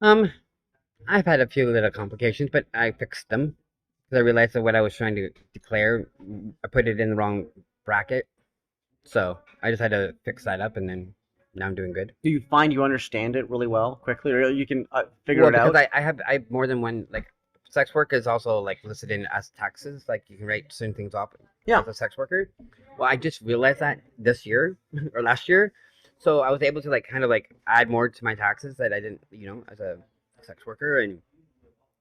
I've had a few little complications, but I fixed them. Because I realized that what I was trying to declare, I put it in the wrong bracket. So I just had to fix that up, and then now I'm doing good.
Do you find you understand it really well, quickly, or you can figure
Well,
it out?
because I have more than one, like, sex work is also like listed in as taxes. Like you can write certain things off
Yeah.
as a sex worker. Well, I just realized that this year or last year, so I was able to like kind of like add more to my taxes that I didn't, as a sex worker, and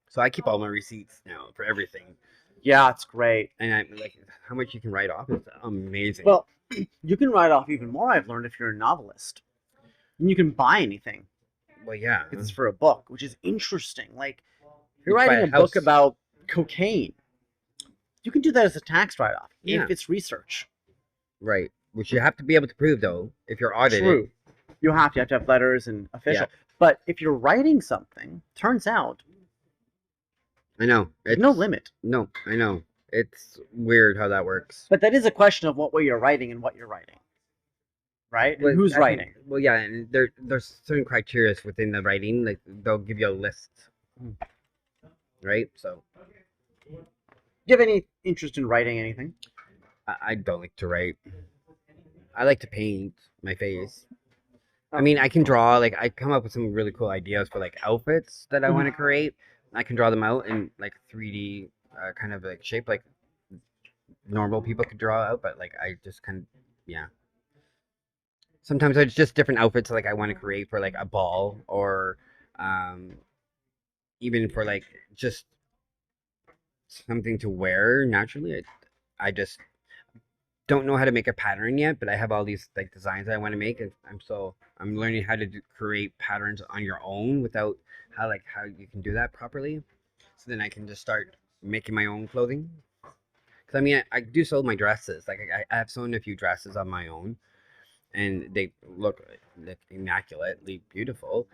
so I keep all my receipts now for everything.
Yeah, it's great.
And I'm like, how much you can write off is amazing.
Well, you can write off even more. I've learned if you're a novelist, and you can buy anything.
well, yeah,
It's for a book, which is interesting. Like, if you're
You can buy
writing
a
a book
house.
about cocaine, you can do that as a tax write-off
Yeah.
if it's research.
right. Which you have to be able to prove though if you're audited.
True. You have to have letters and official. But if you're writing something, turns out
I know.
there's no limit.
No, I know. It's weird how that works.
But that is a question of what way you're writing and what you're writing, right?
Well,
And who's
I think-
writing?
well, yeah, and there's certain criteria within the writing. Like they'll give you a list, right? So
Do you have any interest in writing anything?
I don't like to write. I like to paint my face. I mean, I can draw. Like I come up with some really cool ideas for like outfits that I want to create. I can draw them out in like 3D kind of like shape, like normal people could draw out. But like I just kind of yeah. Sometimes it's just different outfits like I want to create for like a ball or even for like just something to wear naturally. I just don't know how to make a pattern yet, but I have all these like designs I want to make, and I'm learning how to create patterns on your own without how you can do that properly. So then I can just start making my own clothing. Because I mean, I do sew my dresses. Like I have sewn a few dresses on my own, and they look immaculately beautiful.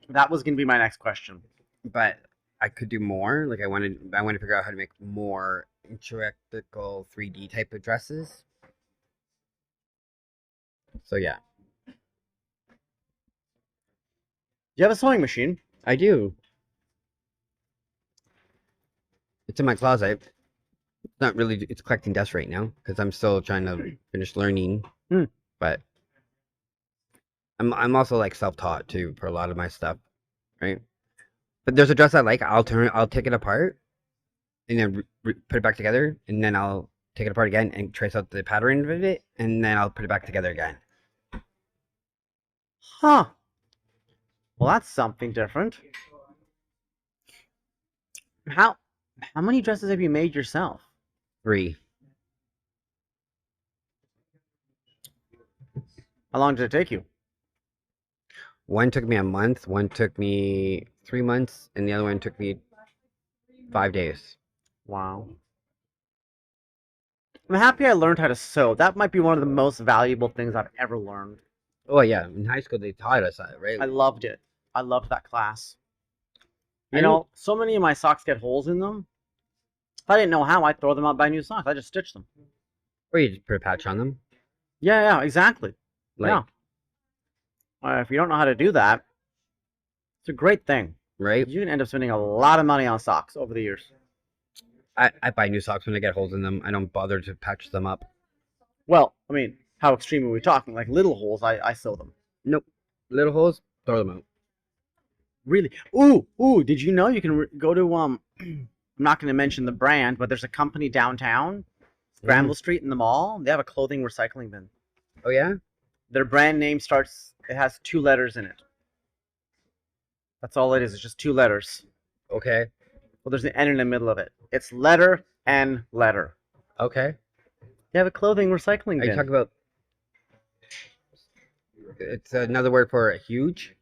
That was going to be my next question.
But I could do more. Like I want to figure out how to make more intricate 3D type of dresses. So yeah,
Do you have a sewing machine?
I do. It's in my closet. It's not really. It's collecting dust right now because I'm still trying to finish learning. But I'm also like self-taught too for a lot of my stuff, right? But there's a dress I like. I'll take it apart, and then put it back together, and then I'll take it apart again and trace out the pattern of it, and then I'll put it back together again.
Huh. Well, that's something different. How many dresses have you made yourself?
3.
How long did it take you?
One took me a month. One took me 3 months, and the other one took me 5 days.
Wow. I'm happy I learned how to sew. That might be one of the most valuable things I've ever learned.
Oh yeah, in high school they taught us that, right?
I loved it. I loved that class. You
And-
know, so many of my socks get holes in them. If I didn't know how, I'd throw them out, buy new socks. I just stitch them.
Or you just put a patch on them.
Yeah, exactly.
Like,
yeah. If you don't know how to do that, it's a great thing.
right?
You can end up spending a lot of money on socks over the years.
I buy new socks when I get holes in them. I don't bother to patch them up.
Well, I mean, how extreme are we talking? Like little holes, I sew them.
Nope. Little holes, throw them out.
Really? Ooh! Did you know you can go to I'm not going to mention the brand, but there's a company downtown, Granville Street in the mall. They have a clothing recycling bin.
Oh yeah?
Their brand name it has 2 letters in it. That's all it is. It's just 2 letters.
Okay.
Well, there's an N in the middle of it. It's letter and letter.
Okay.
They have a clothing recycling
Are you
bin.
talking about? It's another word for huge,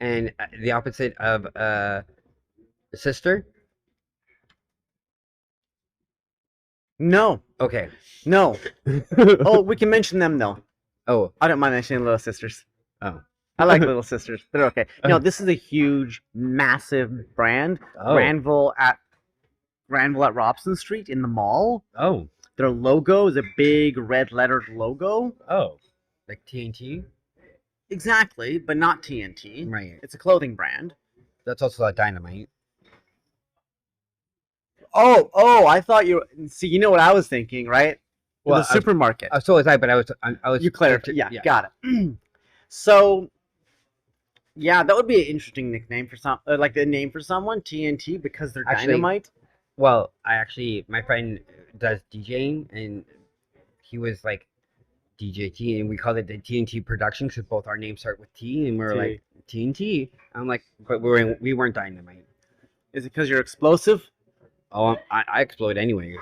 and the opposite of sister.
No.
Okay.
No. Oh, we can mention them though.
Oh,
I don't mind mentioning Little Sisters.
oh,
I like Little Sisters. They're okay. No,
Oh.
this is a huge, massive brand.
Oh.
Granville at Robson Street in the mall.
oh,
Their logo is a big red lettered logo.
oh, like TNT,
Exactly, but not TNT.
right?
It's a clothing brand.
That's also a Dynamite.
Oh, I thought you. See, you know what I was thinking, right?
Well,
The supermarket.
So was I, but I was.
You clarified. Yeah, got it. So, yeah, that would be an interesting nickname for like the name for someone, TNT, because they're
Actually-
dynamite.
Well, my friend does DJing, and he was like DJT, and we called it the TNT production because both our names start with T, and we were
T.
like TNT. I'm like, but we weren't Dynamite.
Is it because you're explosive?
Oh, I explode anyways.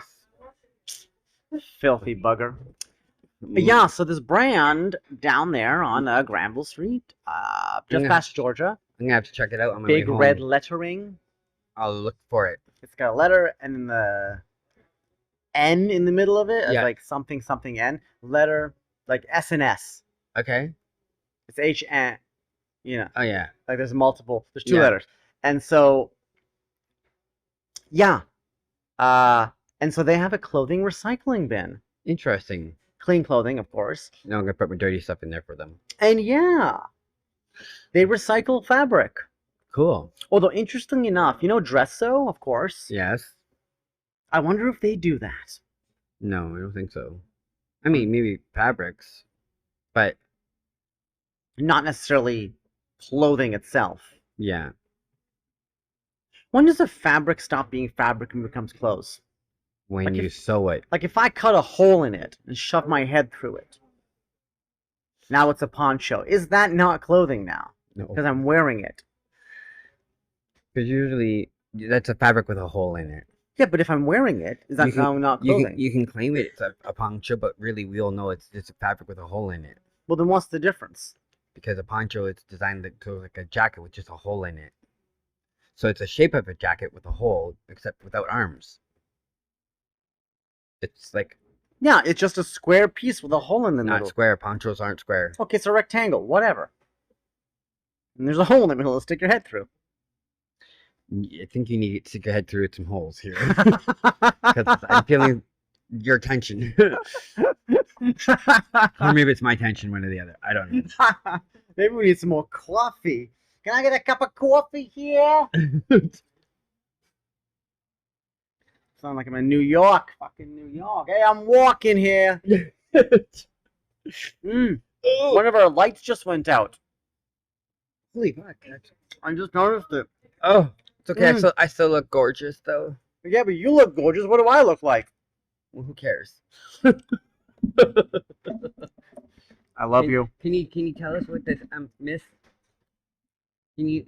Filthy bugger. But yeah, so this brand down there on Granville Street, just
Yeah.
past Georgia,
I'm gonna have to check it out on my
big
way home.
red lettering.
I'll look for it.
It's got a letter and then the N in the middle of it,
Yeah.
like something something N. Letter like S and S.
Okay.
It's HN. You know,
Oh yeah.
like there's multiple. There's two
Yeah.
letters, and so yeah, and so they have a clothing recycling bin.
Interesting.
Clean clothing, of course.
Now I'm gonna put my dirty stuff in there for them.
And yeah, they recycle fabric.
Cool.
Although, interestingly enough, you know Dresso, of course.
Yes.
I wonder if they do that.
No, I don't think so. I mean, maybe fabrics, but
Not necessarily clothing itself.
yeah.
When does a fabric stop being fabric and becomes clothes?
When
Like
you
if-
sew it.
Like if I cut a hole in it and shove my head through it, now it's a poncho. Is that not clothing now?
No.
Because I'm wearing it.
Because usually that's a fabric with a hole in it.
Yeah, but if I'm wearing it, is that
You can-
now not
You
clothing?
can, you can claim it, it's a poncho, but really we all know it's a fabric with a hole in it.
Well, then what's the difference?
Because a poncho is designed to like a jacket with just a hole in it. So it's a shape of a jacket with a hole, except without arms. It's like
Yeah, it's just a square piece with a hole in the
not
middle.
square. Ponchos aren't square.
Okay, it's a rectangle, whatever. And there's a hole in the middle to stick your head through.
I think you need to stick your head through some holes here. Because I'm feeling your tension. Or maybe it's my tension, one or the other. I don't know.
Maybe we need some more coffee. Can I get a cup of coffee here? Sound like I'm in New York. Fucking New York. Hey, I'm walking here. One of our lights just went out.
Holy fuck.
I just noticed it.
Oh, it's okay.
Mm.
I still look gorgeous, though.
Yeah, but you look gorgeous. What do I look like?
Well, who cares?
I love
Can-
you.
Can you tell us what this miss?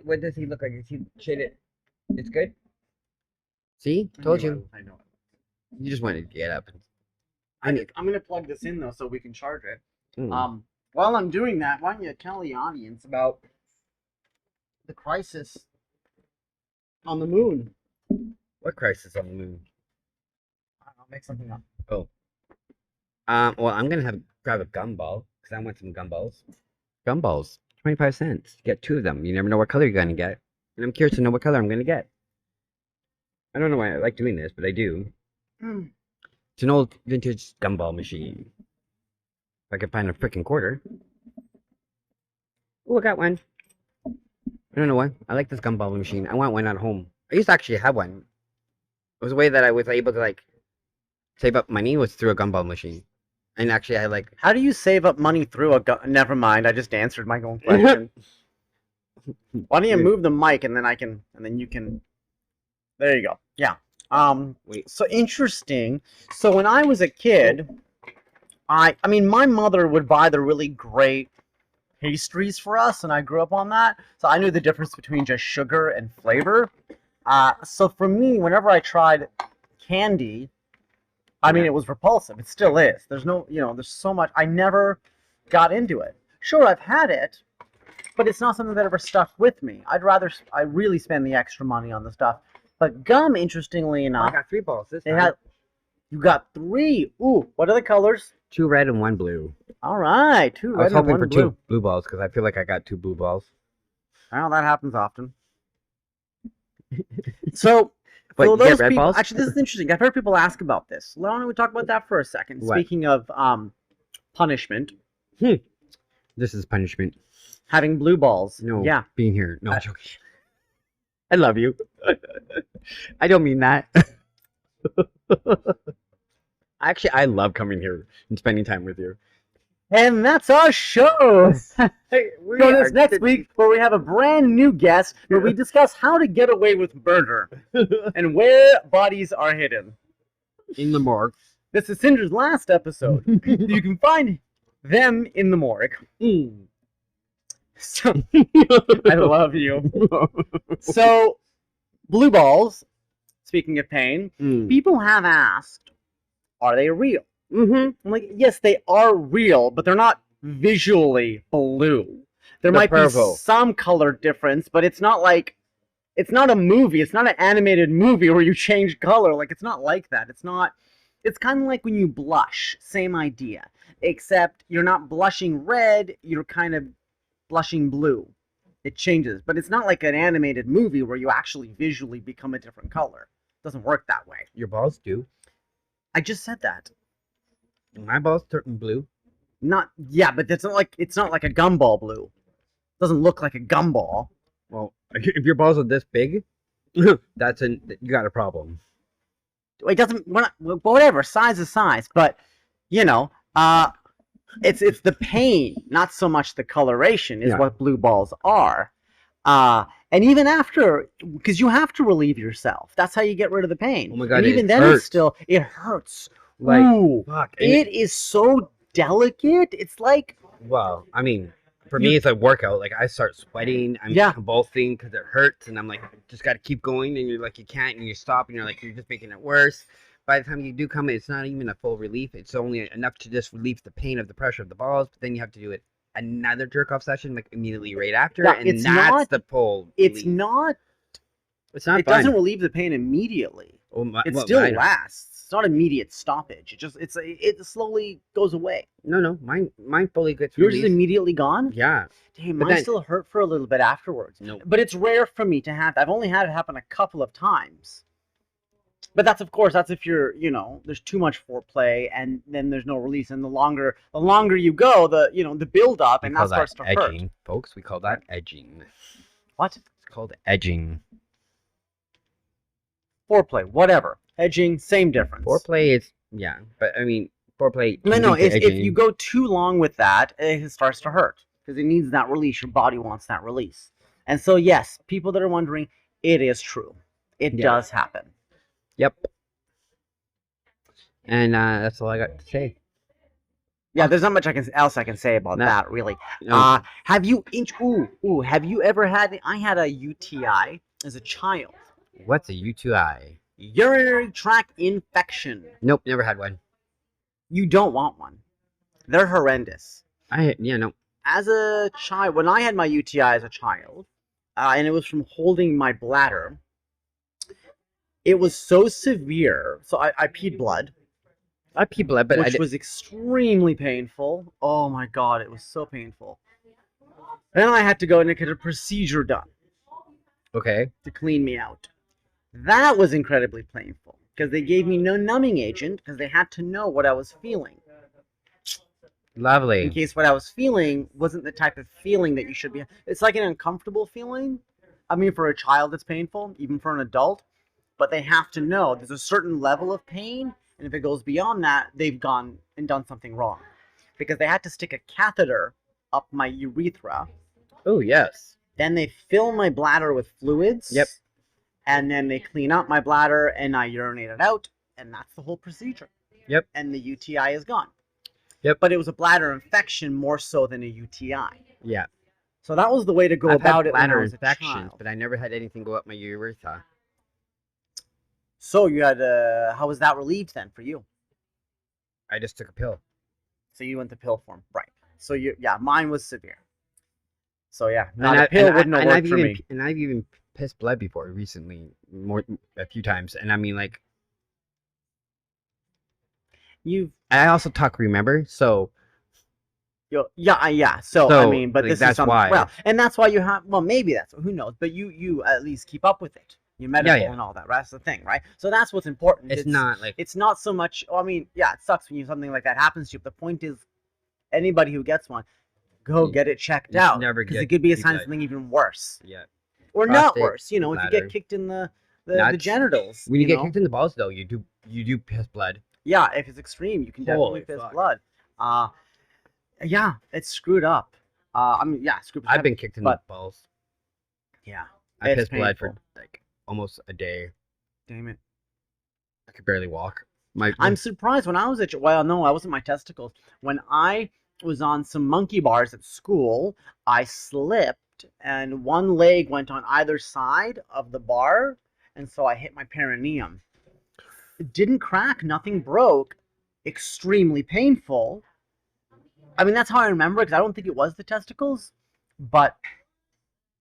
What does he look like? Is he shaded? It's good. See, told you.
I know.
You just wanted to get up.
I'm gonna plug this in though, so we can charge it.
Mm.
While I'm doing that, why don't you tell the audience about the crisis on the moon?
What crisis on the moon?
I'll make something up.
Oh. Well, I'm gonna grab a gumball because I want some gumballs. Gumballs, 25 cents. Get 2 of them. You never know what color you're gonna get, and I'm curious to know what color I'm gonna get. I don't know why I like doing this, but I do. It's an old vintage gumball machine. If I can find a freaking quarter. Oh, I got one. I don't know why. I like this gumball machine. I want one at home. I used to actually have one. It was a way that I was able to like save up money was through a gumball machine. And actually I like
How do you save up money through a gun? Never mind. I just answered my own question. Why don't you move the mic and then you can. There you go. Yeah.
Wait.
So interesting. So when I was a kid, I mean, my mother would buy the really great pastries for us, and I grew up on that. So I knew the difference between just sugar and flavor. So for me, whenever I tried candy, I mean, it was repulsive. It still is. There's no, there's so much. I never got into it. Sure, I've had it, but it's not something that ever stuck with me. I really spend the extra money on the stuff. But gum, interestingly
I
enough,
got 3 balls this
it
time.
had. You got 3. Ooh, what are the colors?
2 red and 1 blue.
All right, 2
I was
red and
hoping
1
for
blue.
2 blue balls because I feel like I got 2 blue balls.
Well, that happens often. So,
But
for
you get
those
red
people,
balls?
actually, this is interesting. I've heard people ask about this. Why don't we talk about that for a second?
What?
Speaking of punishment,
This is punishment.
having blue balls.
No.
Yeah.
Being here. No, I'm joking. I love you. I don't mean that. Actually, I love coming here and spending time with you.
And that's our show.
We
Join us
are-
next week where we have a brand new guest where we discuss how to get away with murder and where bodies are hidden.
in the morgue.
This is Cinder's last episode. You can find them in the morgue. So, I love you. So, blue balls, speaking of pain, people have asked, are they real? I'm like, yes, they are real, but they're not visually blue. There might be
purple.
some color difference, but it's not like, it's not a movie. It's not an animated movie where you change color. Like, it's not like that. It's not, it's kind of like when you blush. Same idea. Except you're not blushing red, you're kind of blushing blue. It changes. But it's not like an animated movie where you actually visually become a different color. It doesn't work that way.
Your balls do.
I just said that.
My balls turn blue.
Not, yeah, but it's not like a gumball blue. It doesn't look like a gumball.
Well, if your balls are this big, you got a problem.
It doesn't, whatever, size is size, but, you know, it's the pain, not so much the coloration is
Yeah.
what blue balls are. And even after, because you have to relieve yourself. That's how you get rid of the pain.
Oh my God,
and even
it
then
hurts.
it hurts.
Like,
Ooh,
fuck. And
it is so delicate. It's like,
well, I mean, for me, it's a workout. Like, I start sweating. I'm
Yeah.
convulsing because it hurts. And I'm like, just got to keep going. And you're like, you can't. And you stop. And you're like, you're just making it worse. By the time you do come, it's not even a full relief. It's only enough to just relieve the pain of the pressure of the balls. But then you have to do it another jerk off session, like immediately right after.
Yeah,
and
it's
that's
not-
the full
it's
relief.
not,
It's not
it
fun.
doesn't relieve the pain immediately.
Oh, my,
It
well,
still
I know.
lasts. It's not immediate stoppage. It slowly goes away.
No, mine fully gets
Yours is
released.
immediately gone?
Yeah.
Damn,
But
mine
then-
still hurt for a little bit afterwards.
No.
But it's rare for me to have. I've only had it happen a couple of times. But that's, of course, that's if you're, there's too much foreplay and then there's no release. And the longer you go, the build up
We
and
call
that starts to hurt.
edging, folks. We call that edging.
What?
It's called edging.
Foreplay, whatever. Edging, same difference.
Foreplay is but I mean foreplay.
No,
can
no.
lead to
If
edging.
you go too long with that, it starts to hurt because it needs that release. Your body wants that release, and so yes, people that are wondering, it is true. It
Yeah.
does happen.
Yep. And that's all I got to say.
Yeah, there's not much else I can say about
No.
that really.
No,
Have you have you ever had? I had a UTI as a child,
what's a UTI?
urinary tract infection.
Nope, never had one.
You don't want one. They're horrendous.
No.
As a child, when I had my UTI as a child, and it was from holding my bladder, it was so severe. So I peed blood,
I pee blood, but
which was extremely painful. Oh my God, it was so painful. Then I had to go and get a procedure done
okay.
to clean me out. That was incredibly painful because they gave me no numbing agent because they had to know what I was feeling. In
Lovely.
case what I was feeling wasn't the type of feeling that you should be. It's like an uncomfortable feeling. I mean, for a child, it's painful, even for an adult. But they have to know there's a certain level of pain, and if it goes beyond that, they've gone and done something wrong. Because they had to stick a catheter up my urethra.
Oh yes.
Then they fill my bladder with fluids.
Yep.
And then they clean out my bladder, and I urinate it out, and that's the whole procedure.
Yep.
And the UTI is gone.
Yep.
But it was a bladder infection more so than a UTI.
Yeah.
So that was the way to go
I've
about
had
it when I
bladder
was a
infections,
child.
but I never had anything go up my urethra.
So you had how was that relieved then for you?
I just took a pill.
So you went the pill form, right? So mine was severe. So yeah,
And
not a pill wouldn't have worked for me.
And I've even pissed blood before recently, a few times, and I mean like
I also talk, remember? So
Yeah. So I
So,
mean, but
like,
this is
that's
something.
why.
Well, and that's why you have. Well, maybe that's who knows. But you at least keep up with it. Your medical
yeah.
and all that. Right? That's the thing, right? So that's what's important.
it's not like
It's not so much. I mean, yeah, it sucks when something like that happens to you. But the point is, anybody who gets one, go
You-
get it checked
you should
out
never
because
get
it could be a sign of
like-
something even worse,
yeah.
or not
prostate,
worse. You know, if you
bladder.
get kicked in the
Nuts.
genitals.
When you get
know?
kicked in the balls, though, you do piss blood.
Yeah, if it's extreme, you can definitely
Holy
piss
fuck.
blood. Yeah, it's screwed up. I mean, yeah, screwed up.
I've been kicked in the
but-
balls.
Yeah,
I
it's
pissed blood for
painful.
like almost a day.
Damn it.
I could barely walk.
I'm surprised when I was well, no, I wasn't my testicles. When I was on some monkey bars at school, I slipped and one leg went on either side of the bar, and so I hit my perineum. It didn't crack, nothing broke. Extremely painful. I mean, that's how I remember it, because I don't think it was the testicles, but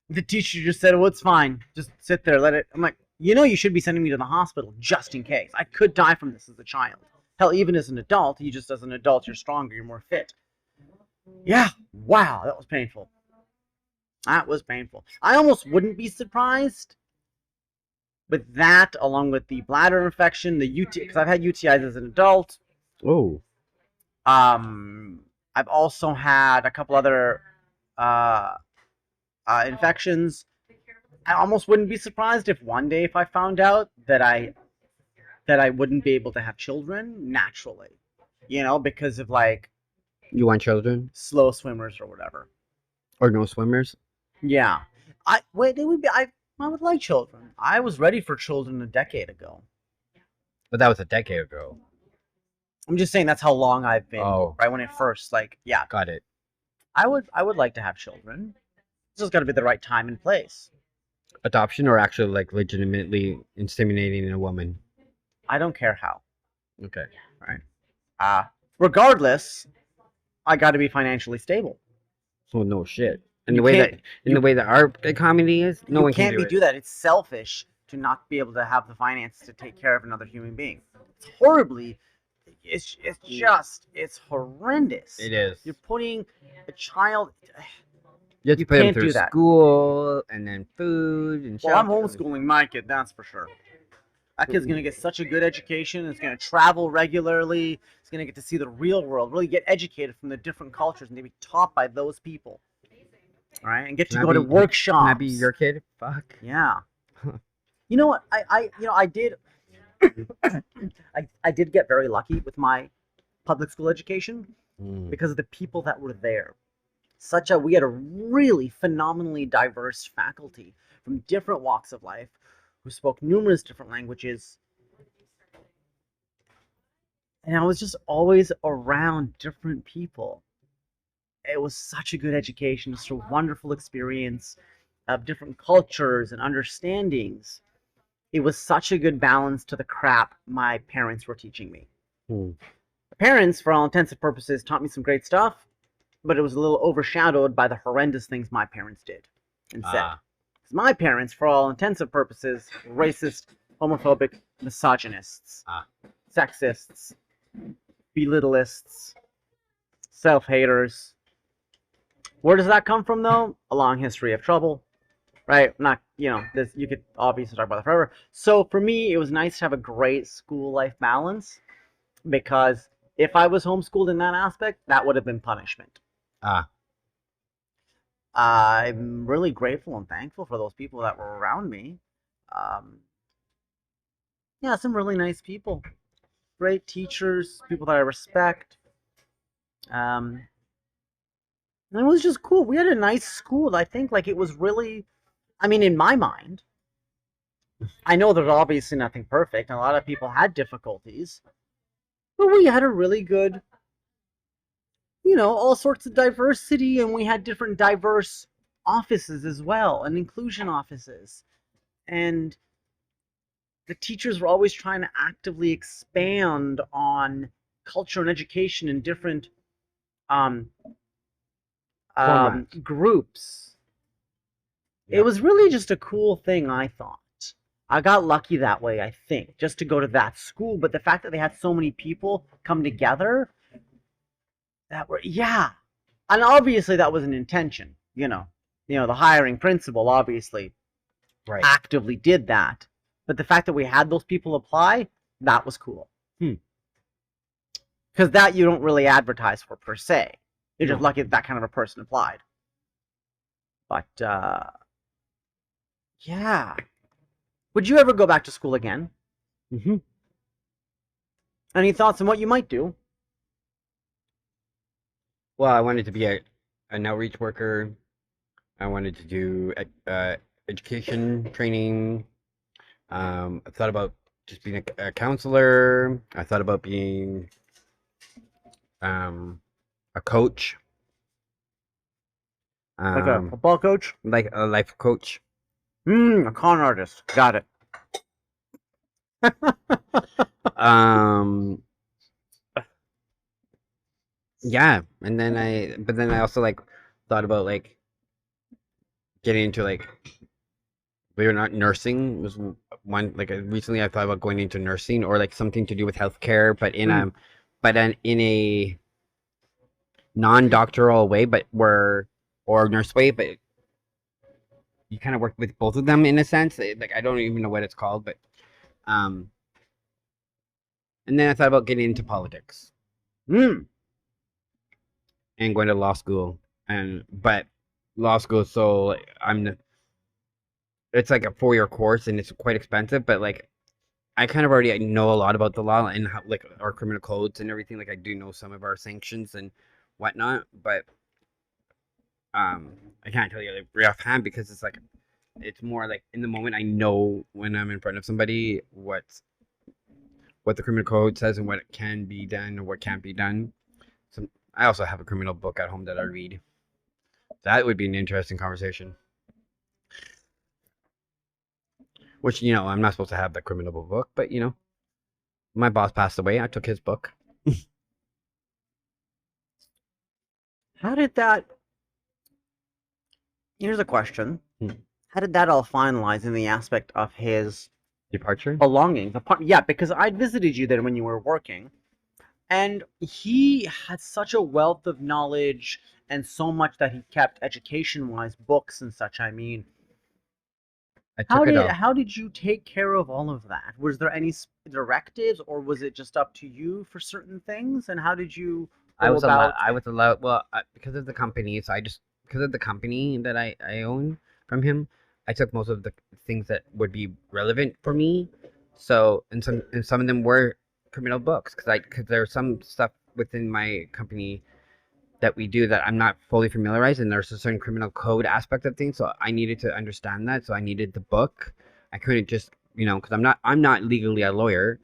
the teacher just said, "Oh, it's fine. Just sit there, let it." I'm like, you should be sending me to the hospital just in case. I could die from this as a child. Hell, even as an adult, just as an adult, you're stronger, you're more fit. Yeah, wow, that was painful. That was painful. I almost wouldn't be surprised with that, along with the bladder infection, the UTI, because I've had UTIs as an adult.
Oh.
I've also had a couple other infections. I almost wouldn't be surprised if one day if I found out that I wouldn't be able to have children naturally, because of like
You want children
slow swimmers or whatever.
or no swimmers?
Yeah, I would like children. I was ready for children a decade ago.
But that was a decade ago.
I'm just saying that's how long I've been.
Oh.
Right when it first, yeah,
Got it.
I would like to have children. It's just got to be the right time and place.
Adoption or actually like legitimately inseminating a woman?
I don't care how.
Okay.
Regardless, I got to be financially stable.
So no shit. And
You
the way
can't-
that the way that our economy is, no
you
one
can't
can
do that. It's selfish to not be able to have the finances to take care of another human being. It's horribly. It's horrendous.
It is.
You're putting a child.
You have to
you
put them
can't
through
do that.
school and then food and
Well, I'm
shelter.
homeschooling my kid, that's for sure. That kid's gonna get such a good education. It's gonna travel regularly. It's gonna get to see the real world, really get educated from the different cultures, and to be taught by those people. All right, and get
Can
to
I
go to
be-
workshops.
Can I be your kid? Fuck.
Yeah. You know what? I did. I did get very lucky with my public school education because of the people that were there. We had a really phenomenally diverse faculty from different walks of life who spoke numerous different languages. And I was just always around different people. It was such a good education, just a wonderful experience of different cultures and understandings. It was such a good balance to the crap my parents were teaching me. My parents, for all intents and purposes, taught me some great stuff, but it was a little overshadowed by the horrendous things my parents did and said. 'Cause my parents, for all intents and purposes, racist, homophobic, misogynists, sexists, belittleists, self-haters. Where does that come from, though? A long history of trouble, right? Not, this, you could obviously talk about it forever. So for me, it was nice to have a great school life balance, because if I was homeschooled in that aspect, that would have been punishment. I'm really grateful and thankful for those people that were around me. Yeah, some really nice people. Great teachers, people that I respect. And it was just cool. We had a nice school. I think it was really, in my mind, I know there's obviously nothing perfect, and a lot of people had difficulties, but we had a really good, all sorts of diversity, and we had different diverse offices as well, and inclusion offices. And the teachers were always trying to actively expand on culture and education in different groups. Yeah. It was really just a cool thing, I thought. I got lucky that way, I think, just to go to that school. But the fact that they had so many people come together, that were yeah, and obviously that was an intention. The hiring principal obviously
Right.
actively did that. But the fact that we had those people apply, that was cool. Because that you don't really advertise for per se. You're just lucky that kind of a person applied. But yeah. Would you ever go back to school again?
Mm-hmm.
Any thoughts on what you might do?
Well, I wanted to be an outreach worker. I wanted to do education training. I thought about just being a counselor. I thought about being a coach.
Like a football coach?
Like a life coach.
A con artist. Got it.
Yeah, and then I also like thought about like getting into like, believe it or not, nursing was one. Like recently, I thought about going into nursing or like something to do with healthcare, but in a non-doctoral way, or nurse way, but you kind of work with both of them in a sense. Like I don't even know what it's called, but and then I thought about getting into politics. And going to law school, but law school, so it's like a 4-year course and it's quite expensive, but like I kind of already know a lot about the law and how, like our criminal codes and everything. Like I do know some of our sanctions and whatnot, but I can't tell you like right offhand because it's more like in the moment I know when I'm in front of somebody what the criminal code says and what can be done or what can't be done. So I also have a criminal book at home that I read. That would be an interesting conversation. Which, I'm not supposed to have the criminal book, but, my boss passed away. I took his book.
How did that... Here's a question. How did that all finalize in the aspect of his...
departure?
belongings? Yeah, because I'd visited you there when you were working. And he had such a wealth of knowledge and so much that he kept education-wise, books and such, I mean. How did you take care of all of that? Was there any directives or was it just up to you for certain things? And how did you
I was allowed, well, because of the company, because of the company that I own from him, I took most of the things that would be relevant for me. So, and some of them were criminal books because there's some stuff within my company that we do that I'm not fully familiarized, and there's a certain criminal code aspect of things, so I needed to understand that. So I needed the book. I couldn't just because I'm not legally a lawyer,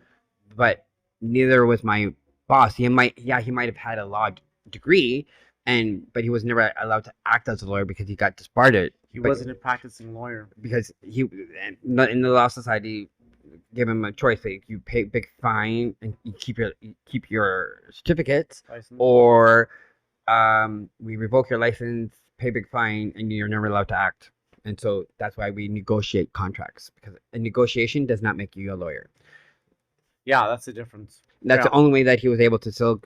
but neither was my boss. He might have had a law degree, but he was never allowed to act as a lawyer because he got disbarred.
He wasn't a practicing lawyer
because in the law society give him a choice. Like you pay a big fine and you keep your certificates,
license.
Or we revoke your license, pay a big fine, and you're never allowed to act. And so that's why we negotiate contracts, because a negotiation does not make you a lawyer.
Yeah, that's the difference.
That's the only way that he was able to still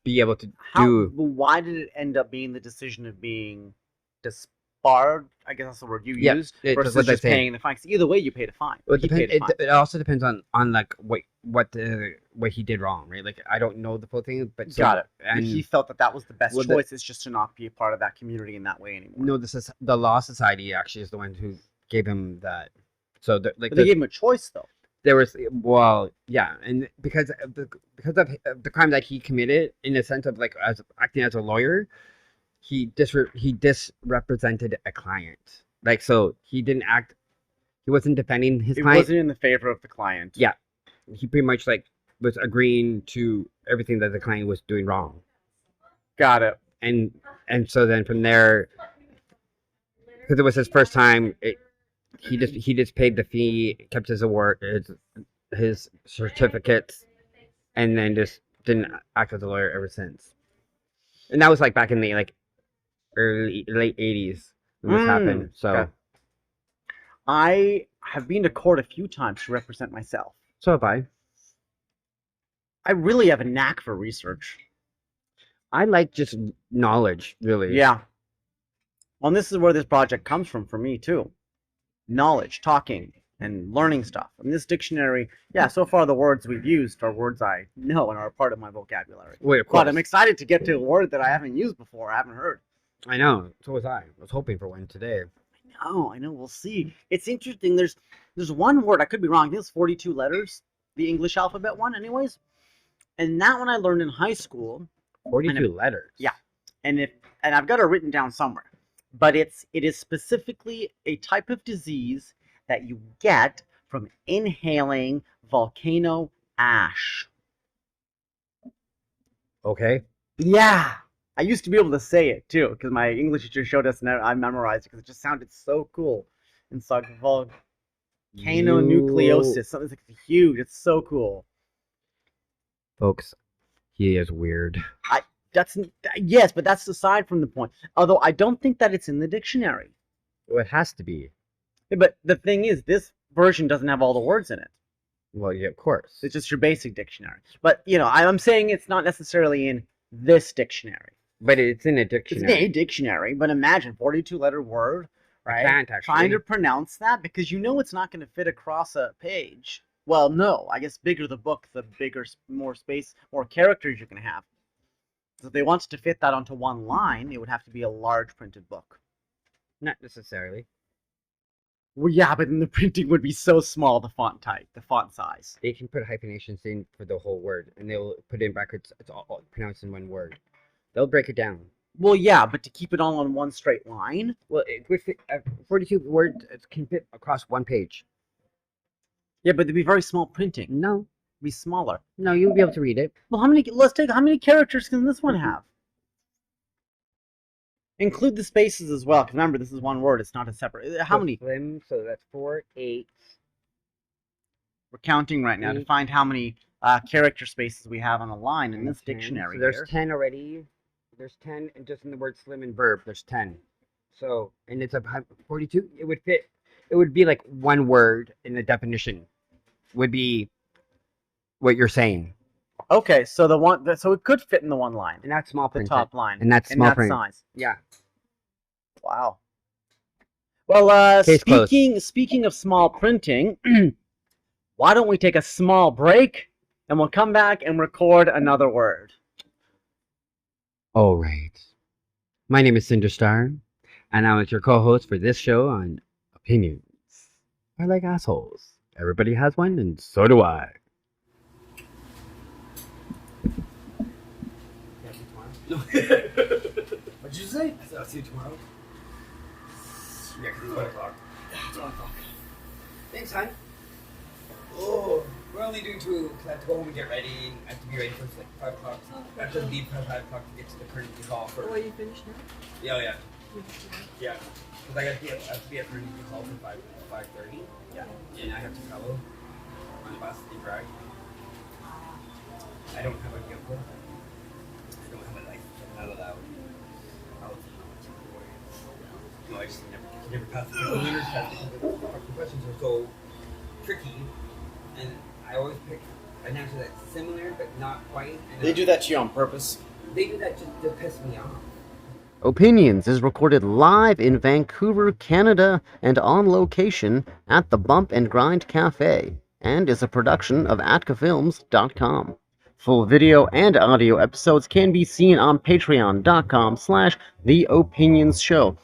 be able to do.
Why did it end up being the decision of being disbarred? I guess that's the word you used. Versus just paying the fine. Either way, you paid a fine.
Well, it also depends on like what he did wrong, right? Like I don't know the full thing, but
got it. And he felt that was the best choice. Is just to not be a part of that community in that way anymore.
No, the law society actually is the one who gave him that. So they
gave him a choice though.
There was and because of the crime that he committed, in the sense of like as acting as a lawyer, he disrepresented a client. Like, so he wasn't defending his client.
He wasn't in the favor of the client.
Yeah, he pretty much like was agreeing to everything that the client was doing wrong.
Got it.
And so then from there, because it was his first time, he just paid the fee, kept his award, his certificates, and then just didn't act as a lawyer ever since. And that was like back in the like late 80s when this happened. So, okay.
I have been to court a few times to represent myself.
So have I.
I really have a knack for research.
I like just knowledge, really.
Yeah. Well, and this is where this project comes from for me, too. Knowledge, talking, and learning stuff. In this dictionary, yeah, so far the words we've used are words I know and are a part of my vocabulary.
Wait, of course.
But I'm excited to get to a word that I haven't used before, I haven't heard.
I know. So was I. I was hoping for one today.
I know, we'll see. It's interesting, there's one word, I could be wrong, I think it's 42 letters, the English alphabet one anyways. And that one I learned in high school.
42 letters.
Yeah. And I've got it written down somewhere. But it is specifically a type of disease that you get from inhaling volcano ash.
Okay.
Yeah. I used to be able to say it too, because my English teacher showed us and I memorized it because it just sounded so cool. And so volcanonucleosis, something like huge. It's so cool.
Folks, he is weird.
Yes, but that's aside from the point. Although I don't think that it's in the dictionary.
Well, it has to be.
Yeah, but the thing is, this version doesn't have all the words in it.
Well, yeah, of course.
It's just your basic dictionary. But, I'm saying it's not necessarily in this dictionary.
But it's in a
It's
dictionary.
in a dictionary, but imagine 42-letter word, right?
I can't actually.
Trying to pronounce that because it's not going to fit across a page. Well, no. I guess bigger the book, the bigger, more space, more characters you're going to have. So if they wanted to fit that onto one line, it would have to be a large printed book.
Not necessarily.
Well, yeah, but then the printing would be so small, the font type, the font size.
They can put hyphenations in for the whole word, and they'll put it in brackets. It's all pronounced in one word. They'll break it down.
Well, yeah, but to keep it all on one straight line?
Well, it would fit, 42 words can fit across one page.
Yeah, but it'd be very small printing.
No.
It'd be smaller.
No, you'll be able to read it.
Well, how many characters can this one have? Include the spaces as well, because remember, this is one word. It's not a separate. How many?
Slim, so that's 4, 8.
We're counting right now to find how many character spaces we have on a line in this
10.
dictionary.
So there's
here.
10 already. There's 10, and just in the word slim and verb, there's 10. So, and it's a 42. It would fit. It would be like one word in the definition. Would be what you're saying.
Okay, so so it could fit in the one line.
And that's small
The
print.
top line.
And that's small
that
print.
size.
Yeah.
Wow. Well,
Case closed.
speaking of small printing, why don't we take a small break and we'll come back and record another word.
All right. My name is Cinderstar, and I'm your co-host for this show on Opinions. I like assholes. Everybody has one, and so do I.
What'd you say? I said I'll see you tomorrow. Yeah, 'cause it's 1 o'clock. It's 1 o'clock. Thanks, hon. Oh, we're only doing 2 because I have to go home and get ready. I have to be ready for like 5 o'clock. I have to leave for 5 o'clock to get to the Carnegie Hall for.
Oh, you finished now?
Yeah, yeah. Yeah. Because I have to be at Carnegie Hall for 5:30. Yeah. And I have to travel on the bus and drive. I don't have a vehicle. I don't have a license. I'm not allowed. No, I just never passed the learner's test because the questions are so tricky, and I always pick an answer that's similar but not quite. And
They do that to you on purpose.
They do that just to piss me off.
Opinions is recorded live in Vancouver, Canada, and on location at the Bump and Grind Cafe, and is a production of atkafilms.com. Full video and audio episodes can be seen on patreon.com/theopinionsshow.